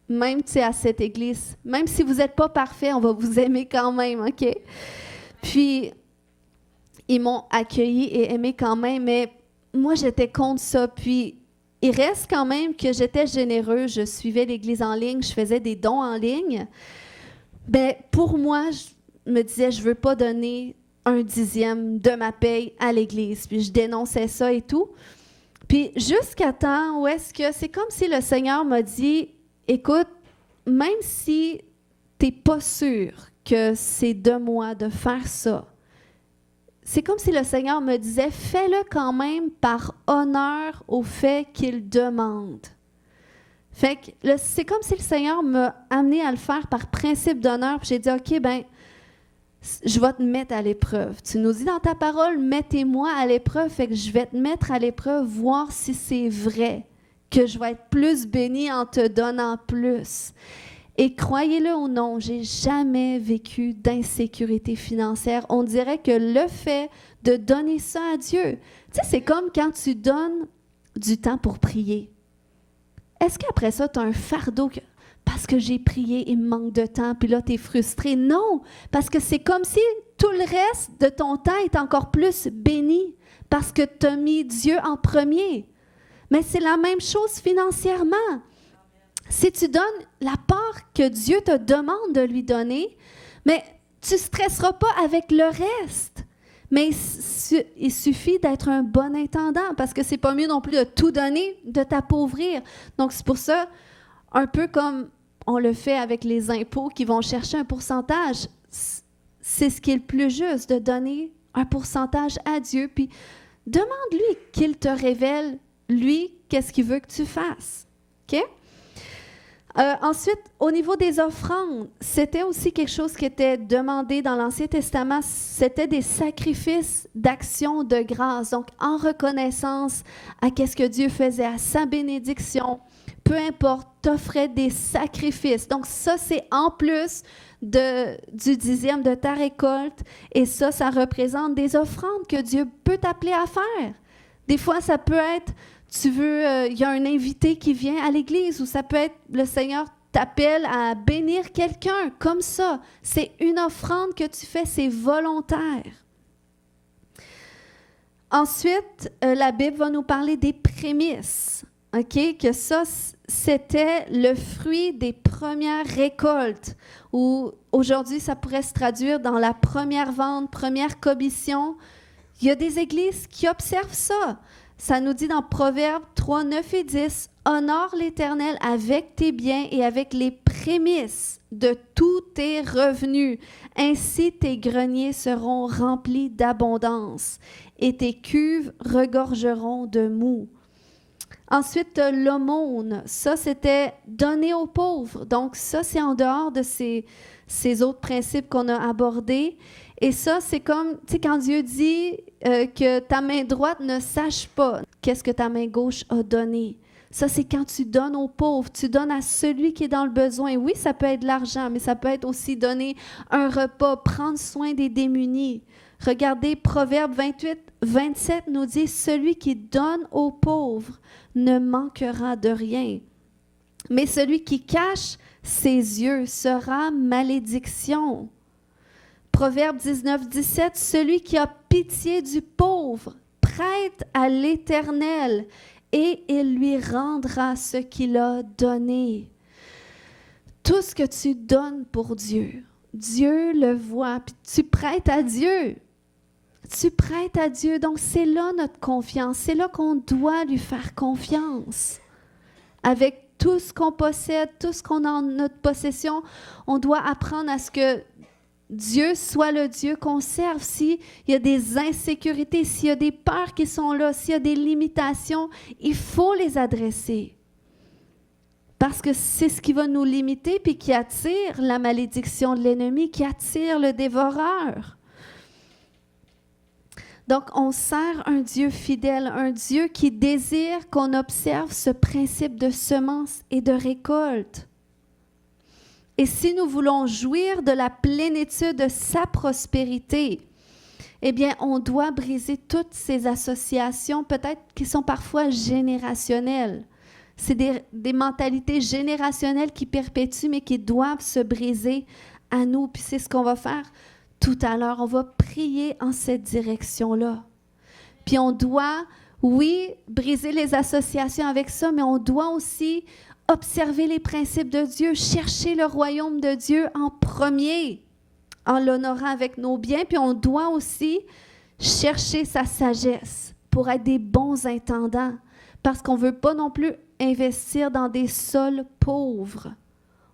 même à cette église, même si vous n'êtes pas parfait, on va vous aimer quand même, OK? Puis, ils m'ont accueilli et aimé quand même, mais moi, j'étais contre ça. Puis, il reste quand même que j'étais généreux. Je suivais l'église en ligne, je faisais des dons en ligne. Mais pour moi, je me disais, je ne veux pas donner 1 dixième de ma paye à l'église. Puis je dénonçais ça et tout. Puis jusqu'à temps où est-ce que c'est comme si le Seigneur m'a dit, écoute, même si tu n'es pas sûr que c'est de moi de faire ça, c'est comme si le Seigneur me disait, fais-le quand même par honneur au fait qu'il demande. Fait que c'est comme si le Seigneur m'a amené à le faire par principe d'honneur. Puis j'ai dit, OK, ben je vais te mettre à l'épreuve. Tu nous dis dans ta parole, mettez-moi à l'épreuve, fait que je vais te mettre à l'épreuve, voir si c'est vrai, que je vais être plus bénie en te donnant plus. Et croyez-le ou non, j'ai jamais vécu d'insécurité financière. On dirait que le fait de donner ça à Dieu, tu sais, c'est comme quand tu donnes du temps pour prier. Est-ce qu'après ça, tu as un fardeau parce que j'ai prié, il me manque de temps, puis là, tu es frustré. Non, parce que c'est comme si tout le reste de ton temps est encore plus béni, parce que tu as mis Dieu en premier. Mais c'est la même chose financièrement. Si tu donnes la part que Dieu te demande de lui donner, mais tu ne stresseras pas avec le reste. Mais il suffit d'être un bon intendant, parce que c'est pas mieux non plus de tout donner, de t'appauvrir. Donc, c'est pour ça, un peu comme on le fait avec les impôts qui vont chercher un pourcentage. C'est ce qui est le plus juste, de donner un pourcentage à Dieu. Puis demande-lui qu'il te révèle, lui, qu'est-ce qu'il veut que tu fasses. OK? Ensuite, au niveau des offrandes, c'était aussi quelque chose qui était demandé dans l'Ancien Testament. C'était des sacrifices d'action de grâce. Donc, en reconnaissance à qu'est-ce que Dieu faisait, à sa bénédiction, peu importe, t'offrais des sacrifices. Donc, ça, c'est en plus du dixième de ta récolte. Et ça représente des offrandes que Dieu peut t'appeler à faire. Des fois, ça peut être, il y a un invité qui vient à l'église, ou ça peut être, le Seigneur t'appelle à bénir quelqu'un, comme ça. C'est une offrande que tu fais, c'est volontaire. Ensuite, la Bible va nous parler des prémices. OK? Que ça, c'était le fruit des premières récoltes. Ou aujourd'hui, ça pourrait se traduire dans la première vente, première commission. Il y a des églises qui observent ça. Ça nous dit dans Proverbes 3, 9 et 10, « Honore l'Éternel avec tes biens et avec les prémices de tous tes revenus. Ainsi tes greniers seront remplis d'abondance et tes cuves regorgeront de mou. » Ensuite, l'aumône, ça, c'était donner aux pauvres. Donc, ça, c'est en dehors de ces autres principes qu'on a abordés. Et ça, c'est comme, tu sais, quand Dieu dit que ta main droite ne sache pas qu'est-ce que ta main gauche a donné. Ça, c'est quand tu donnes aux pauvres, tu donnes à celui qui est dans le besoin. Oui, ça peut être de l'argent, mais ça peut être aussi donner un repas, prendre soin des démunis. Regardez, Proverbe 28, 27 nous dit, « Celui qui donne aux pauvres ne manquera de rien. Mais celui qui cache ses yeux sera malédiction. » Proverbe 19, 17, « Celui qui a pitié du pauvre prête à l'Éternel, et il lui rendra ce qu'il a donné. » Tout ce que tu donnes pour Dieu, Dieu le voit, puis tu prêtes à Dieu. Tu prêtes à Dieu, donc c'est là notre confiance, c'est là qu'on doit lui faire confiance. Avec tout ce qu'on possède, tout ce qu'on a en notre possession, on doit apprendre à ce que Dieu soit le Dieu qu'on serve. S'il y a des insécurités, s'il y a des peurs qui sont là, s'il y a des limitations, il faut les adresser. Parce que c'est ce qui va nous limiter puis qui attire la malédiction de l'ennemi, qui attire le dévoreur. Donc, on sert un Dieu fidèle, un Dieu qui désire qu'on observe ce principe de semence et de récolte. Et si nous voulons jouir de la plénitude de sa prospérité, eh bien, on doit briser toutes ces associations, peut-être qui sont parfois générationnelles. C'est des mentalités générationnelles qui perpétuent, mais qui doivent se briser à nous. Puis c'est ce qu'on va faire tout à l'heure. On va prier en cette direction-là. Puis on doit, oui, briser les associations avec ça, mais on doit aussi observer les principes de Dieu, chercher le royaume de Dieu en premier, en l'honorant avec nos biens. Puis on doit aussi chercher sa sagesse pour être des bons intendants, parce qu'on ne veut pas non plus investir dans des sols pauvres.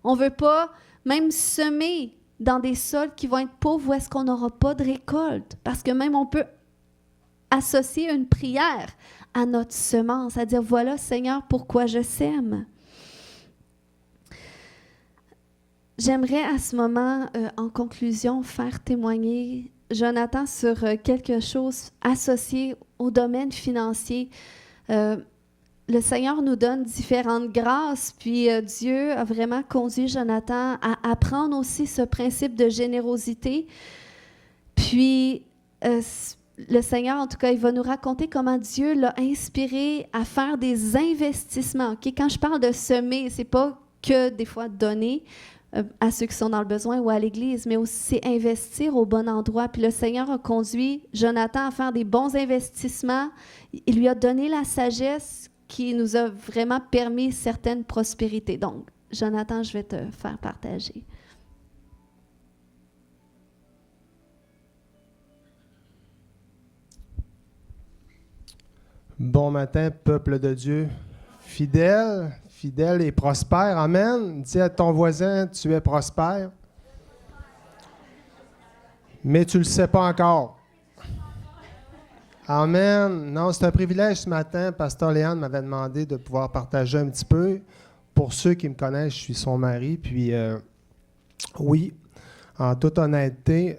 On ne veut pas même semer dans des sols qui vont être pauvres où est-ce qu'on n'aura pas de récolte. Parce que même on peut associer une prière à notre semence, à dire, voilà Seigneur, pourquoi je sème. J'aimerais à ce moment, en conclusion, faire témoigner Jonathan sur quelque chose associé au domaine financier. Le Seigneur nous donne différentes grâces, puis Dieu a vraiment conduit Jonathan à apprendre aussi ce principe de générosité. Puis, le Seigneur, en tout cas, il va nous raconter comment Dieu l'a inspiré à faire des investissements. Okay? Quand je parle de semer, ce n'est pas que des fois donner à ceux qui sont dans le besoin ou à l'Église, mais aussi c'est investir au bon endroit. Puis le Seigneur a conduit Jonathan à faire des bons investissements. Il lui a donné la sagesse qui nous a vraiment permis certaines prospérités. Donc, Jonathan, je vais te faire partager. Bon matin, peuple de Dieu, fidèle et prospère. Amen. Dis à ton voisin, tu es prospère. Mais tu ne le sais pas encore. Amen. Non, c'est un privilège ce matin. Pasteur Léane m'avait demandé de pouvoir partager un petit peu. Pour ceux qui me connaissent, je suis son mari. Puis, oui, en toute honnêteté,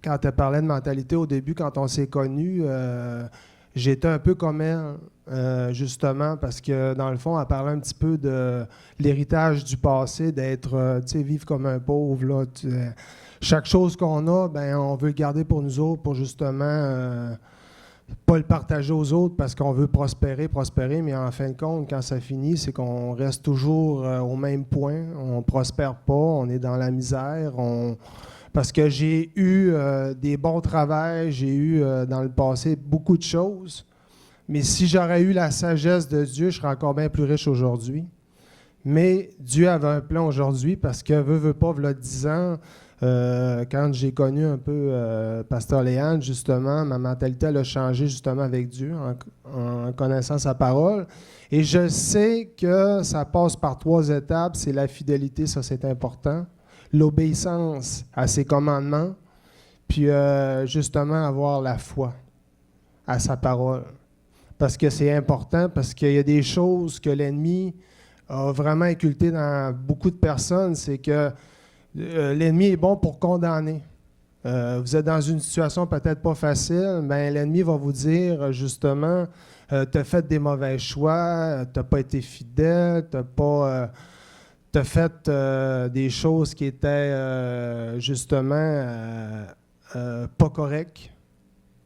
quand elle parlait de mentalité au début, quand on s'est connus, j'étais un peu comme elle, justement, parce que dans le fond, elle parlait un petit peu de l'héritage du passé, d'être, tu sais, vivre comme un pauvre, là. Chaque chose qu'on a, ben, on veut le garder pour nous autres, pour justement pas le partager aux autres parce qu'on veut prospérer, mais en fin de compte, quand ça finit, c'est qu'on reste toujours au même point. On ne prospère pas, on est dans la misère. Parce que j'ai eu des bons travails, j'ai eu dans le passé beaucoup de choses, mais si j'aurais eu la sagesse de Dieu, je serais encore bien plus riche aujourd'hui. Mais Dieu avait un plan aujourd'hui parce que, veut pas, v'là 10 ans, quand j'ai connu un peu Pasteur Léane, justement, ma mentalité elle a changé justement avec Dieu, en connaissant sa parole. Et je sais que ça passe par 3 étapes. C'est la fidélité, ça c'est important. L'obéissance à ses commandements, puis justement avoir la foi à sa parole. Parce que c'est important, parce qu'il y a des choses que l'ennemi a vraiment inculquées dans beaucoup de personnes, c'est que l'ennemi est bon pour condamner. Vous êtes dans une situation peut-être pas facile, ben l'ennemi va vous dire justement, tu as fait des mauvais choix, tu n'as pas été fidèle, tu as fait des choses qui étaient justement pas correctes.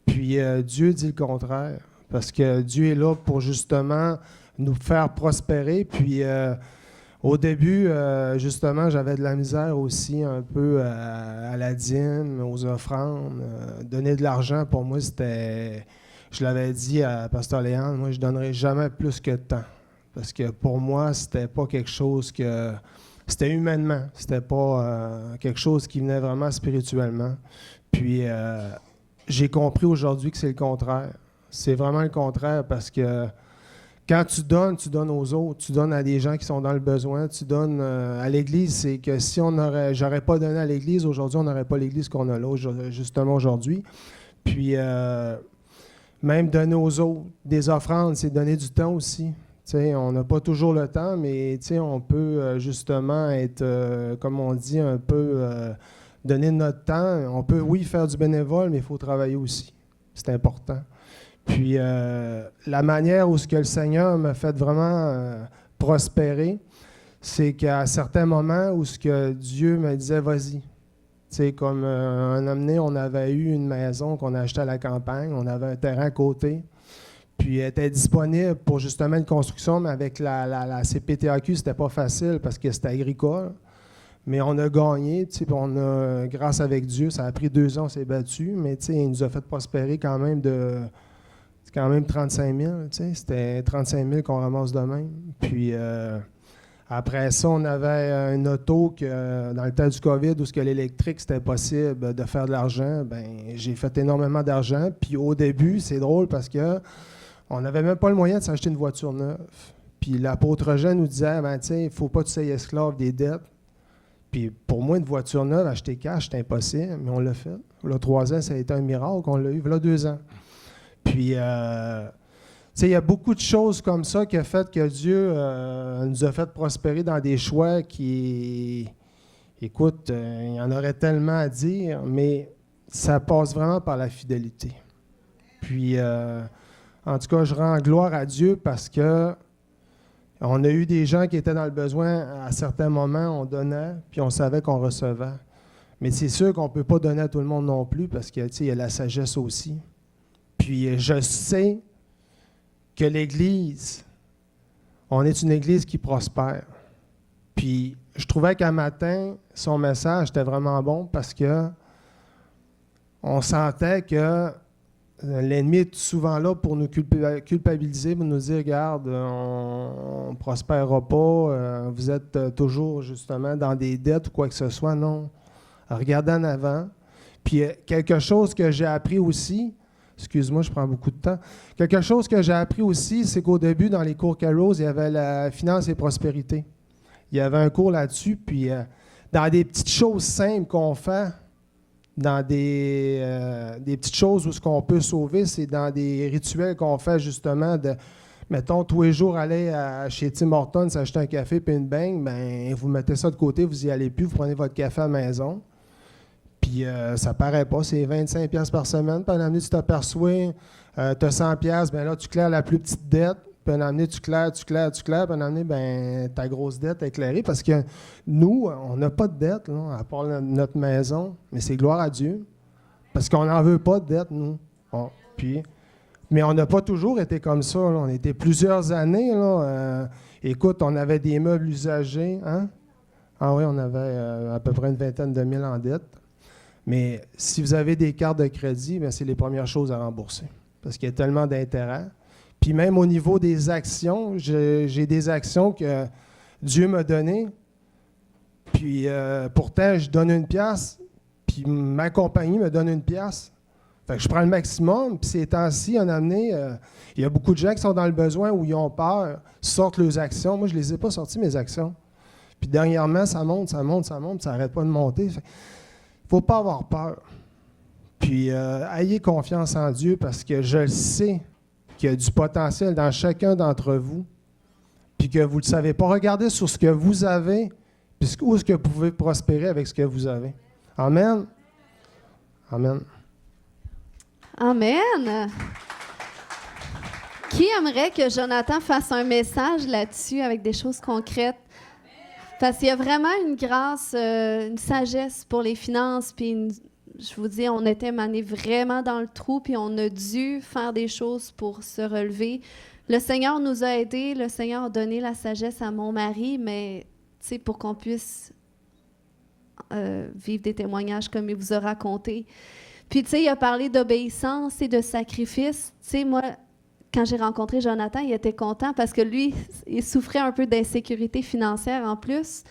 Puis Dieu dit le contraire, parce que Dieu est là pour justement nous faire prospérer. Puis au début, justement, j'avais de la misère aussi un peu à la dîme, aux offrandes. Donner de l'argent, pour moi, c'était... Je l'avais dit à Pasteur Léandre, moi, je ne donnerai jamais plus que tant. Parce que pour moi, c'était pas quelque chose que... C'était humainement. C'était pas quelque chose qui venait vraiment spirituellement. Puis, j'ai compris aujourd'hui que c'est le contraire. C'est vraiment le contraire parce que quand tu donnes aux autres, tu donnes à des gens qui sont dans le besoin, tu donnes à l'Église. C'est que si j'aurais pas donné à l'Église, aujourd'hui, on n'aurait pas l'Église qu'on a là, justement aujourd'hui. Puis, même donner aux autres des offrandes, c'est donner du temps aussi. T'sais, on n'a pas toujours le temps, mais on peut justement être, comme on dit, un peu donner notre temps. On peut, oui, faire du bénévole, mais il faut travailler aussi. C'est important. Puis, la manière où ce que le Seigneur m'a fait vraiment prospérer, c'est qu'à certains moments où ce que Dieu me disait, vas-y. C'est comme un amené, on avait eu une maison qu'on a achetée à la campagne, on avait un terrain à côté, puis elle était disponible pour justement une construction, mais avec la CPTAQ, c'était pas facile parce que c'était agricole. Mais on a gagné, puis on a, grâce avec Dieu, ça a pris 2 ans, on s'est battu, mais il nous a fait prospérer quand même c'est quand même 35 000, c'était 35 000 qu'on ramasse de même. Puis après ça, on avait une auto que dans le temps du COVID, où ce que l'électrique, c'était possible de faire de l'argent, ben j'ai fait énormément d'argent. Puis au début, c'est drôle parce que on n'avait même pas le moyen de s'acheter une voiture neuve. Puis l'apôtre Jean nous disait, ben il ne faut pas que tu sois esclave des dettes. Puis pour moi, une voiture neuve, acheter cash, c'est impossible, mais on l'a fait. Là, 3 ans, ça a été un miracle, on l'a eu. Là, 2 ans. Puis, il y a beaucoup de choses comme ça qui a fait que Dieu nous a fait prospérer dans des choix qui, écoute, il y en aurait tellement à dire, mais ça passe vraiment par la fidélité. Puis, en tout cas, je rends gloire à Dieu parce que on a eu des gens qui étaient dans le besoin. À certains moments, on donnait, puis on savait qu'on recevait. Mais c'est sûr qu'on ne peut pas donner à tout le monde non plus parce qu'il y a la sagesse aussi. Puis je sais que l'Église, on est une Église qui prospère. Puis je trouvais qu'un matin, son message était vraiment bon parce que on sentait que l'ennemi est souvent là pour nous culpabiliser, pour nous dire, regarde, on ne prospérera pas, vous êtes toujours justement dans des dettes ou quoi que ce soit. Non. Regardez en avant. Puis quelque chose que j'ai appris aussi, excuse-moi, je prends beaucoup de temps. Quelque chose que j'ai appris aussi, c'est qu'au début, dans les cours Kairos, il y avait la finance et prospérité. Il y avait un cours là-dessus, puis dans des petites choses simples qu'on fait, dans des petites choses où ce qu'on peut sauver, c'est dans des rituels qu'on fait justement de, mettons, tous les jours aller chez Tim Hortons, s'acheter un café puis une beigne, bien, vous mettez ça de côté, vous n'y allez plus, vous prenez votre café à la maison. Puis ça paraît pas, c'est 25$ par semaine. Puis un année, tu t'aperçois, tu as 100$, bien là, tu claires la plus petite dette. Puis un année, tu claires. Puis un année, bien, ta grosse dette est éclairée. Parce que nous, on n'a pas de dette, là, à part notre maison. Mais c'est gloire à Dieu. Parce qu'on n'en veut pas de dette, nous. Mais on n'a pas toujours été comme ça. Là. On était plusieurs années. Là, écoute, on avait des meubles usagés. Hein? Ah oui, on avait à peu près une 20aine de mille en dette. Mais si vous avez des cartes de crédit, bien, c'est les premières choses à rembourser. Parce qu'il y a tellement d'intérêts. Puis même au niveau des actions, j'ai des actions que Dieu m'a données. Puis pourtant, je donne 1$, puis ma compagnie me donne 1$. Fait que je prends le maximum, puis ces temps-ci, on a amené... il y a beaucoup de gens qui sont dans le besoin où ils ont peur, sortent leurs actions. Moi, je ne les ai pas sorties, mes actions. Puis dernièrement, ça monte, ça n'arrête pas de monter. Il ne faut pas avoir peur. Puis ayez confiance en Dieu parce que je le sais qu'il y a du potentiel dans chacun d'entre vous, puis que vous ne le savez pas. Regardez sur ce que vous avez, puis où est-ce que vous pouvez prospérer avec ce que vous avez. Amen. Amen. Amen. Qui aimerait que Jonathan fasse un message là-dessus avec des choses concrètes? Parce qu'il y a vraiment une grâce, une sagesse pour les finances. Puis, je vous dis, on était mané vraiment dans le trou, puis on a dû faire des choses pour se relever. Le Seigneur nous a aidés, le Seigneur a donné la sagesse à mon mari, mais pour qu'on puisse vivre des témoignages comme il vous a raconté. Puis, il a parlé d'obéissance et de sacrifice. Moi, quand j'ai rencontré Jonathan, il était content parce que lui, il souffrait un peu d'insécurité financière en plus.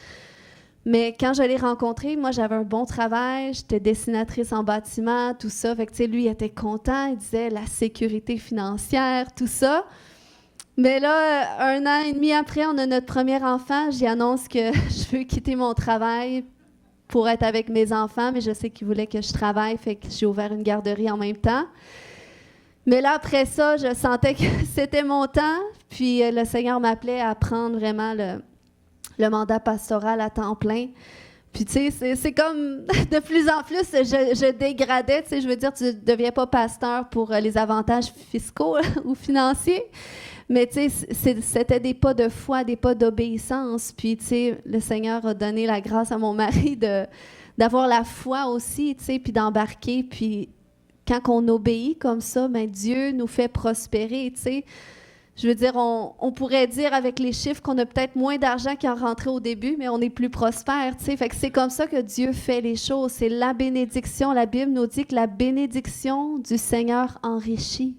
Mais quand je l'ai rencontré, moi, j'avais un bon travail, j'étais dessinatrice en bâtiment, tout ça. Fait que, lui, il était content, il disait la sécurité financière, tout ça. Mais là, 1 an et demi après, on a notre premier enfant. J'y annonce que je veux quitter mon travail pour être avec mes enfants, mais je sais qu'il voulait que je travaille, fait que j'ai ouvert une garderie en même temps. Mais là, après ça, je sentais que c'était mon temps, puis le Seigneur m'appelait à prendre vraiment le mandat pastoral à temps plein. Puis, c'est comme, de plus en plus, je dégradais, je veux dire, tu ne deviens pas pasteur pour les avantages fiscaux ou financiers, mais c'était des pas de foi, des pas d'obéissance. Puis, le Seigneur a donné la grâce à mon mari d'avoir la foi aussi, puis d'embarquer. Puis, quand on obéit comme ça, ben, Dieu nous fait prospérer, Je veux dire, on pourrait dire avec les chiffres qu'on a peut-être moins d'argent qu'en rentrée au début, mais on est plus prospère, Fait que c'est comme ça que Dieu fait les choses. C'est la bénédiction. La Bible nous dit que la bénédiction du Seigneur enrichit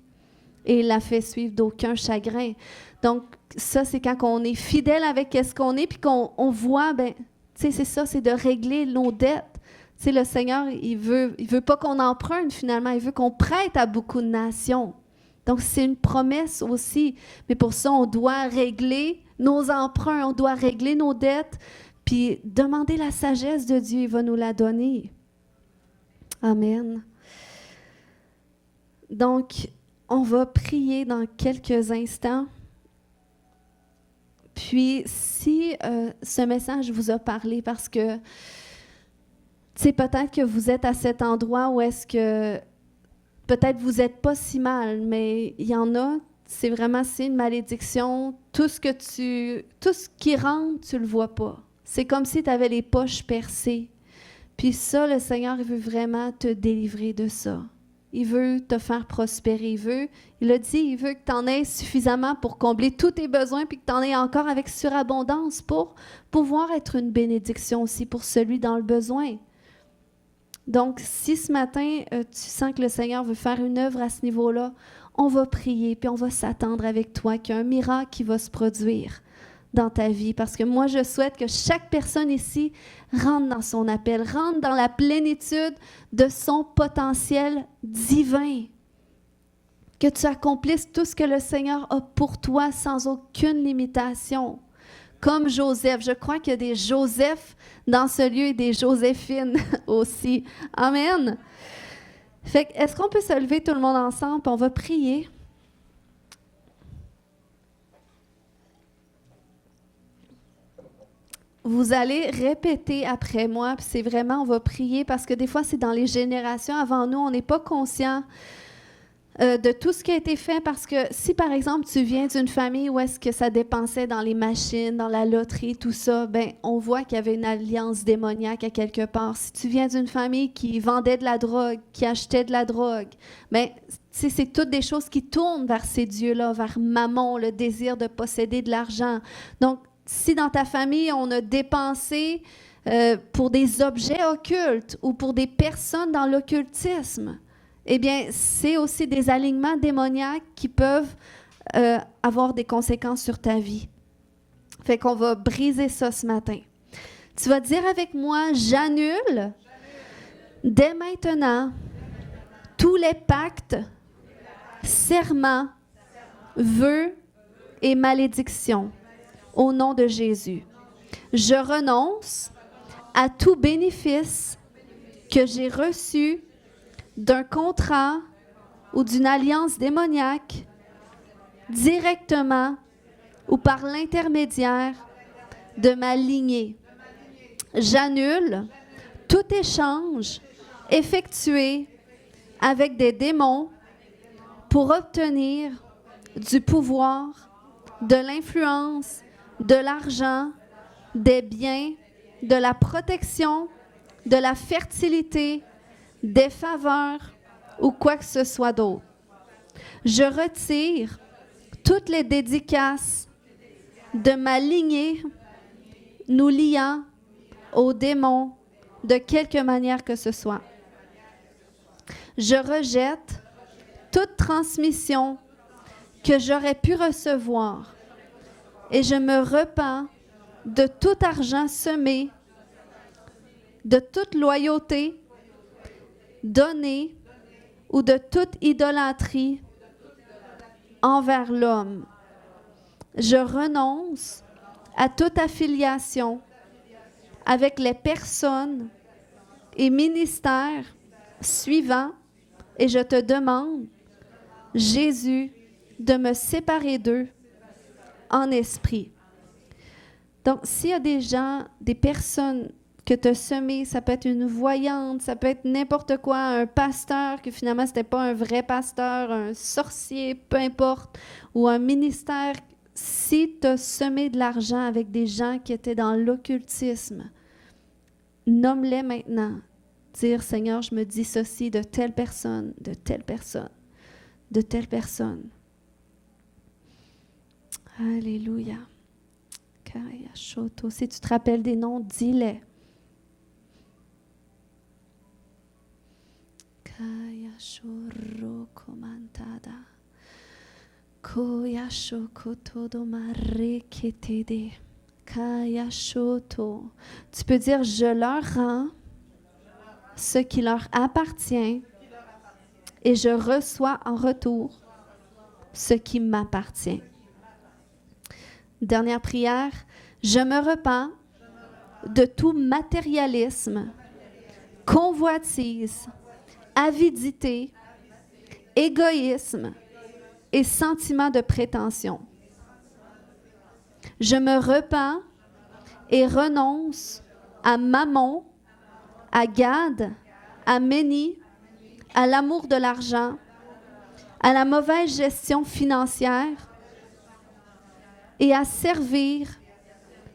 et il la fait suivre d'aucun chagrin. Donc, ça, c'est quand on est fidèle avec ce qu'on est, puis qu'on voit, ben, c'est ça, c'est de régler nos dettes. Le Seigneur, il veut pas qu'on emprunte finalement, il veut qu'on prête à beaucoup de nations. Donc, c'est une promesse aussi. Mais pour ça, on doit régler nos emprunts, on doit régler nos dettes, puis demander la sagesse de Dieu, il va nous la donner. Amen. Donc, on va prier dans quelques instants. Puis, si ce message vous a parlé, parce que, peut-être que vous êtes à cet endroit où est-ce que peut-être vous n'êtes pas si mal, mais il y en a, c'est une malédiction. Tout ce qui rentre, tu ne le vois pas. C'est comme si tu avais les poches percées. Puis ça, le Seigneur, il veut vraiment te délivrer de ça. Il veut te faire prospérer. Il a dit, il veut que tu en aies suffisamment pour combler tous tes besoins, puis que tu en aies encore avec surabondance pour pouvoir être une bénédiction aussi pour celui dans le besoin. Donc, si ce matin, tu sens que le Seigneur veut faire une œuvre à ce niveau-là, on va prier, puis on va s'attendre avec toi qu'il y a un miracle qui va se produire dans ta vie. Parce que moi, je souhaite que chaque personne ici rentre dans son appel, rentre dans la plénitude de son potentiel divin. Que tu accomplisses tout ce que le Seigneur a pour toi sans aucune limitation. Comme Joseph. Je crois qu'il y a des Joseph dans ce lieu et des Joséphines aussi. Amen. Fait que, est-ce qu'on peut se lever tout le monde ensemble et on va prier? Vous allez répéter après moi, puis c'est vraiment, on va prier parce que des fois, c'est dans les générations avant nous, on n'est pas conscient de tout ce qui a été fait, parce que si, par exemple, tu viens d'une famille où est-ce que ça dépensait dans les machines, dans la loterie, tout ça, ben on voit qu'il y avait une alliance démoniaque à quelque part. Si tu viens d'une famille qui vendait de la drogue, qui achetait de la drogue, ben c'est toutes des choses qui tournent vers ces dieux-là, vers Mammon, le désir de posséder de l'argent. Donc, si dans ta famille, on a dépensé pour des objets occultes ou pour des personnes dans l'occultisme, eh bien, c'est aussi des alignements démoniaques qui peuvent avoir des conséquences sur ta vie. Fait qu'on va briser ça ce matin. Tu vas dire avec moi, j'annule dès maintenant tous les pactes, serments, vœux et malédictions au nom de Jésus. Je renonce à tout bénéfice que j'ai reçu d'un contrat ou d'une alliance démoniaque, directement ou par l'intermédiaire de ma lignée. J'annule tout échange effectués avec des démons pour obtenir du pouvoir, de l'influence, de l'argent, des biens, de la protection, de la fertilité, des faveurs ou quoi que ce soit d'autre. Je retire toutes les dédicaces de ma lignée nous liant aux démons de quelque manière que ce soit. Je rejette toute transmission que j'aurais pu recevoir et je me repens de tout argent semé, de toute loyauté donnée ou de toute idolâtrie envers l'homme. Je renonce à toute affiliation avec les personnes et ministères suivants et je te demande, Jésus, de me séparer d'eux en esprit. Donc, s'il y a des gens, des personnes que tu as semées, ça peut être une voyante, ça peut être n'importe quoi, un pasteur que finalement, ce n'était pas un vrai pasteur, un sorcier, peu importe, ou un ministère. Si tu as semé de l'argent avec des gens qui étaient dans l'occultisme, nomme-les maintenant. Dire, Seigneur, je me dissocie de telle personne, de telle personne, de telle personne. Alléluia. Si tu te rappelles des noms, dis-les. Tu peux dire, je leur rends ce qui leur appartient et je reçois en retour ce qui m'appartient. Dernière prière, je me repens de tout matérialisme, convoitise, avidité, égoïsme et sentiment de prétention. Je me repens et renonce à Mammon, à Gad, à Méni, à l'amour de l'argent, à la mauvaise gestion financière et à servir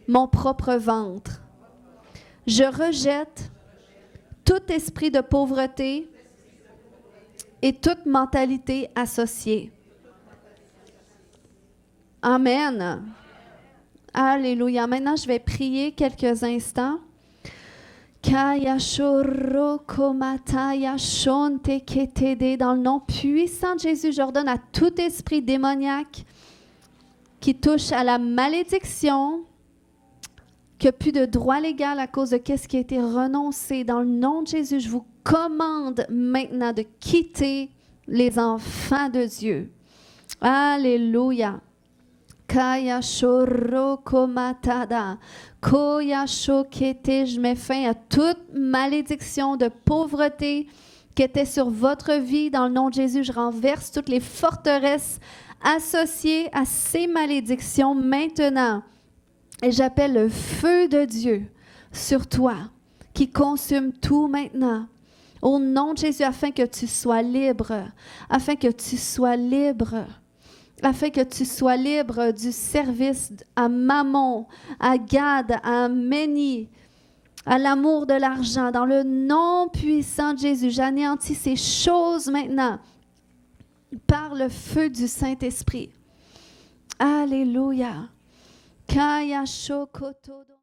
mon propre ventre. Je rejette tout esprit de pauvreté et toute mentalité associée. Amen. Alléluia. Maintenant, je vais prier quelques instants. Dans le nom puissant de Jésus, j'ordonne à tout esprit démoniaque qui touche à la malédiction, qui n'a plus de droit légal à cause de ce qui a été renoncé. Dans le nom de Jésus, je vous commande maintenant de quitter les enfants de Dieu. Alléluia. Je mets fin à toute malédiction de pauvreté qui était sur votre vie. Dans le nom de Jésus, je renverse toutes les forteresses associées à ces malédictions maintenant. Et j'appelle le feu de Dieu sur toi qui consume tout maintenant. Au nom de Jésus, afin que tu sois libre, afin que tu sois libre. Afin que tu sois libre du service à Mammon, à Gad, à Méni, à l'amour de l'argent. Dans le nom puissant de Jésus, j'anéantis ces choses maintenant par le feu du Saint-Esprit. Alléluia. Kaya shokoto.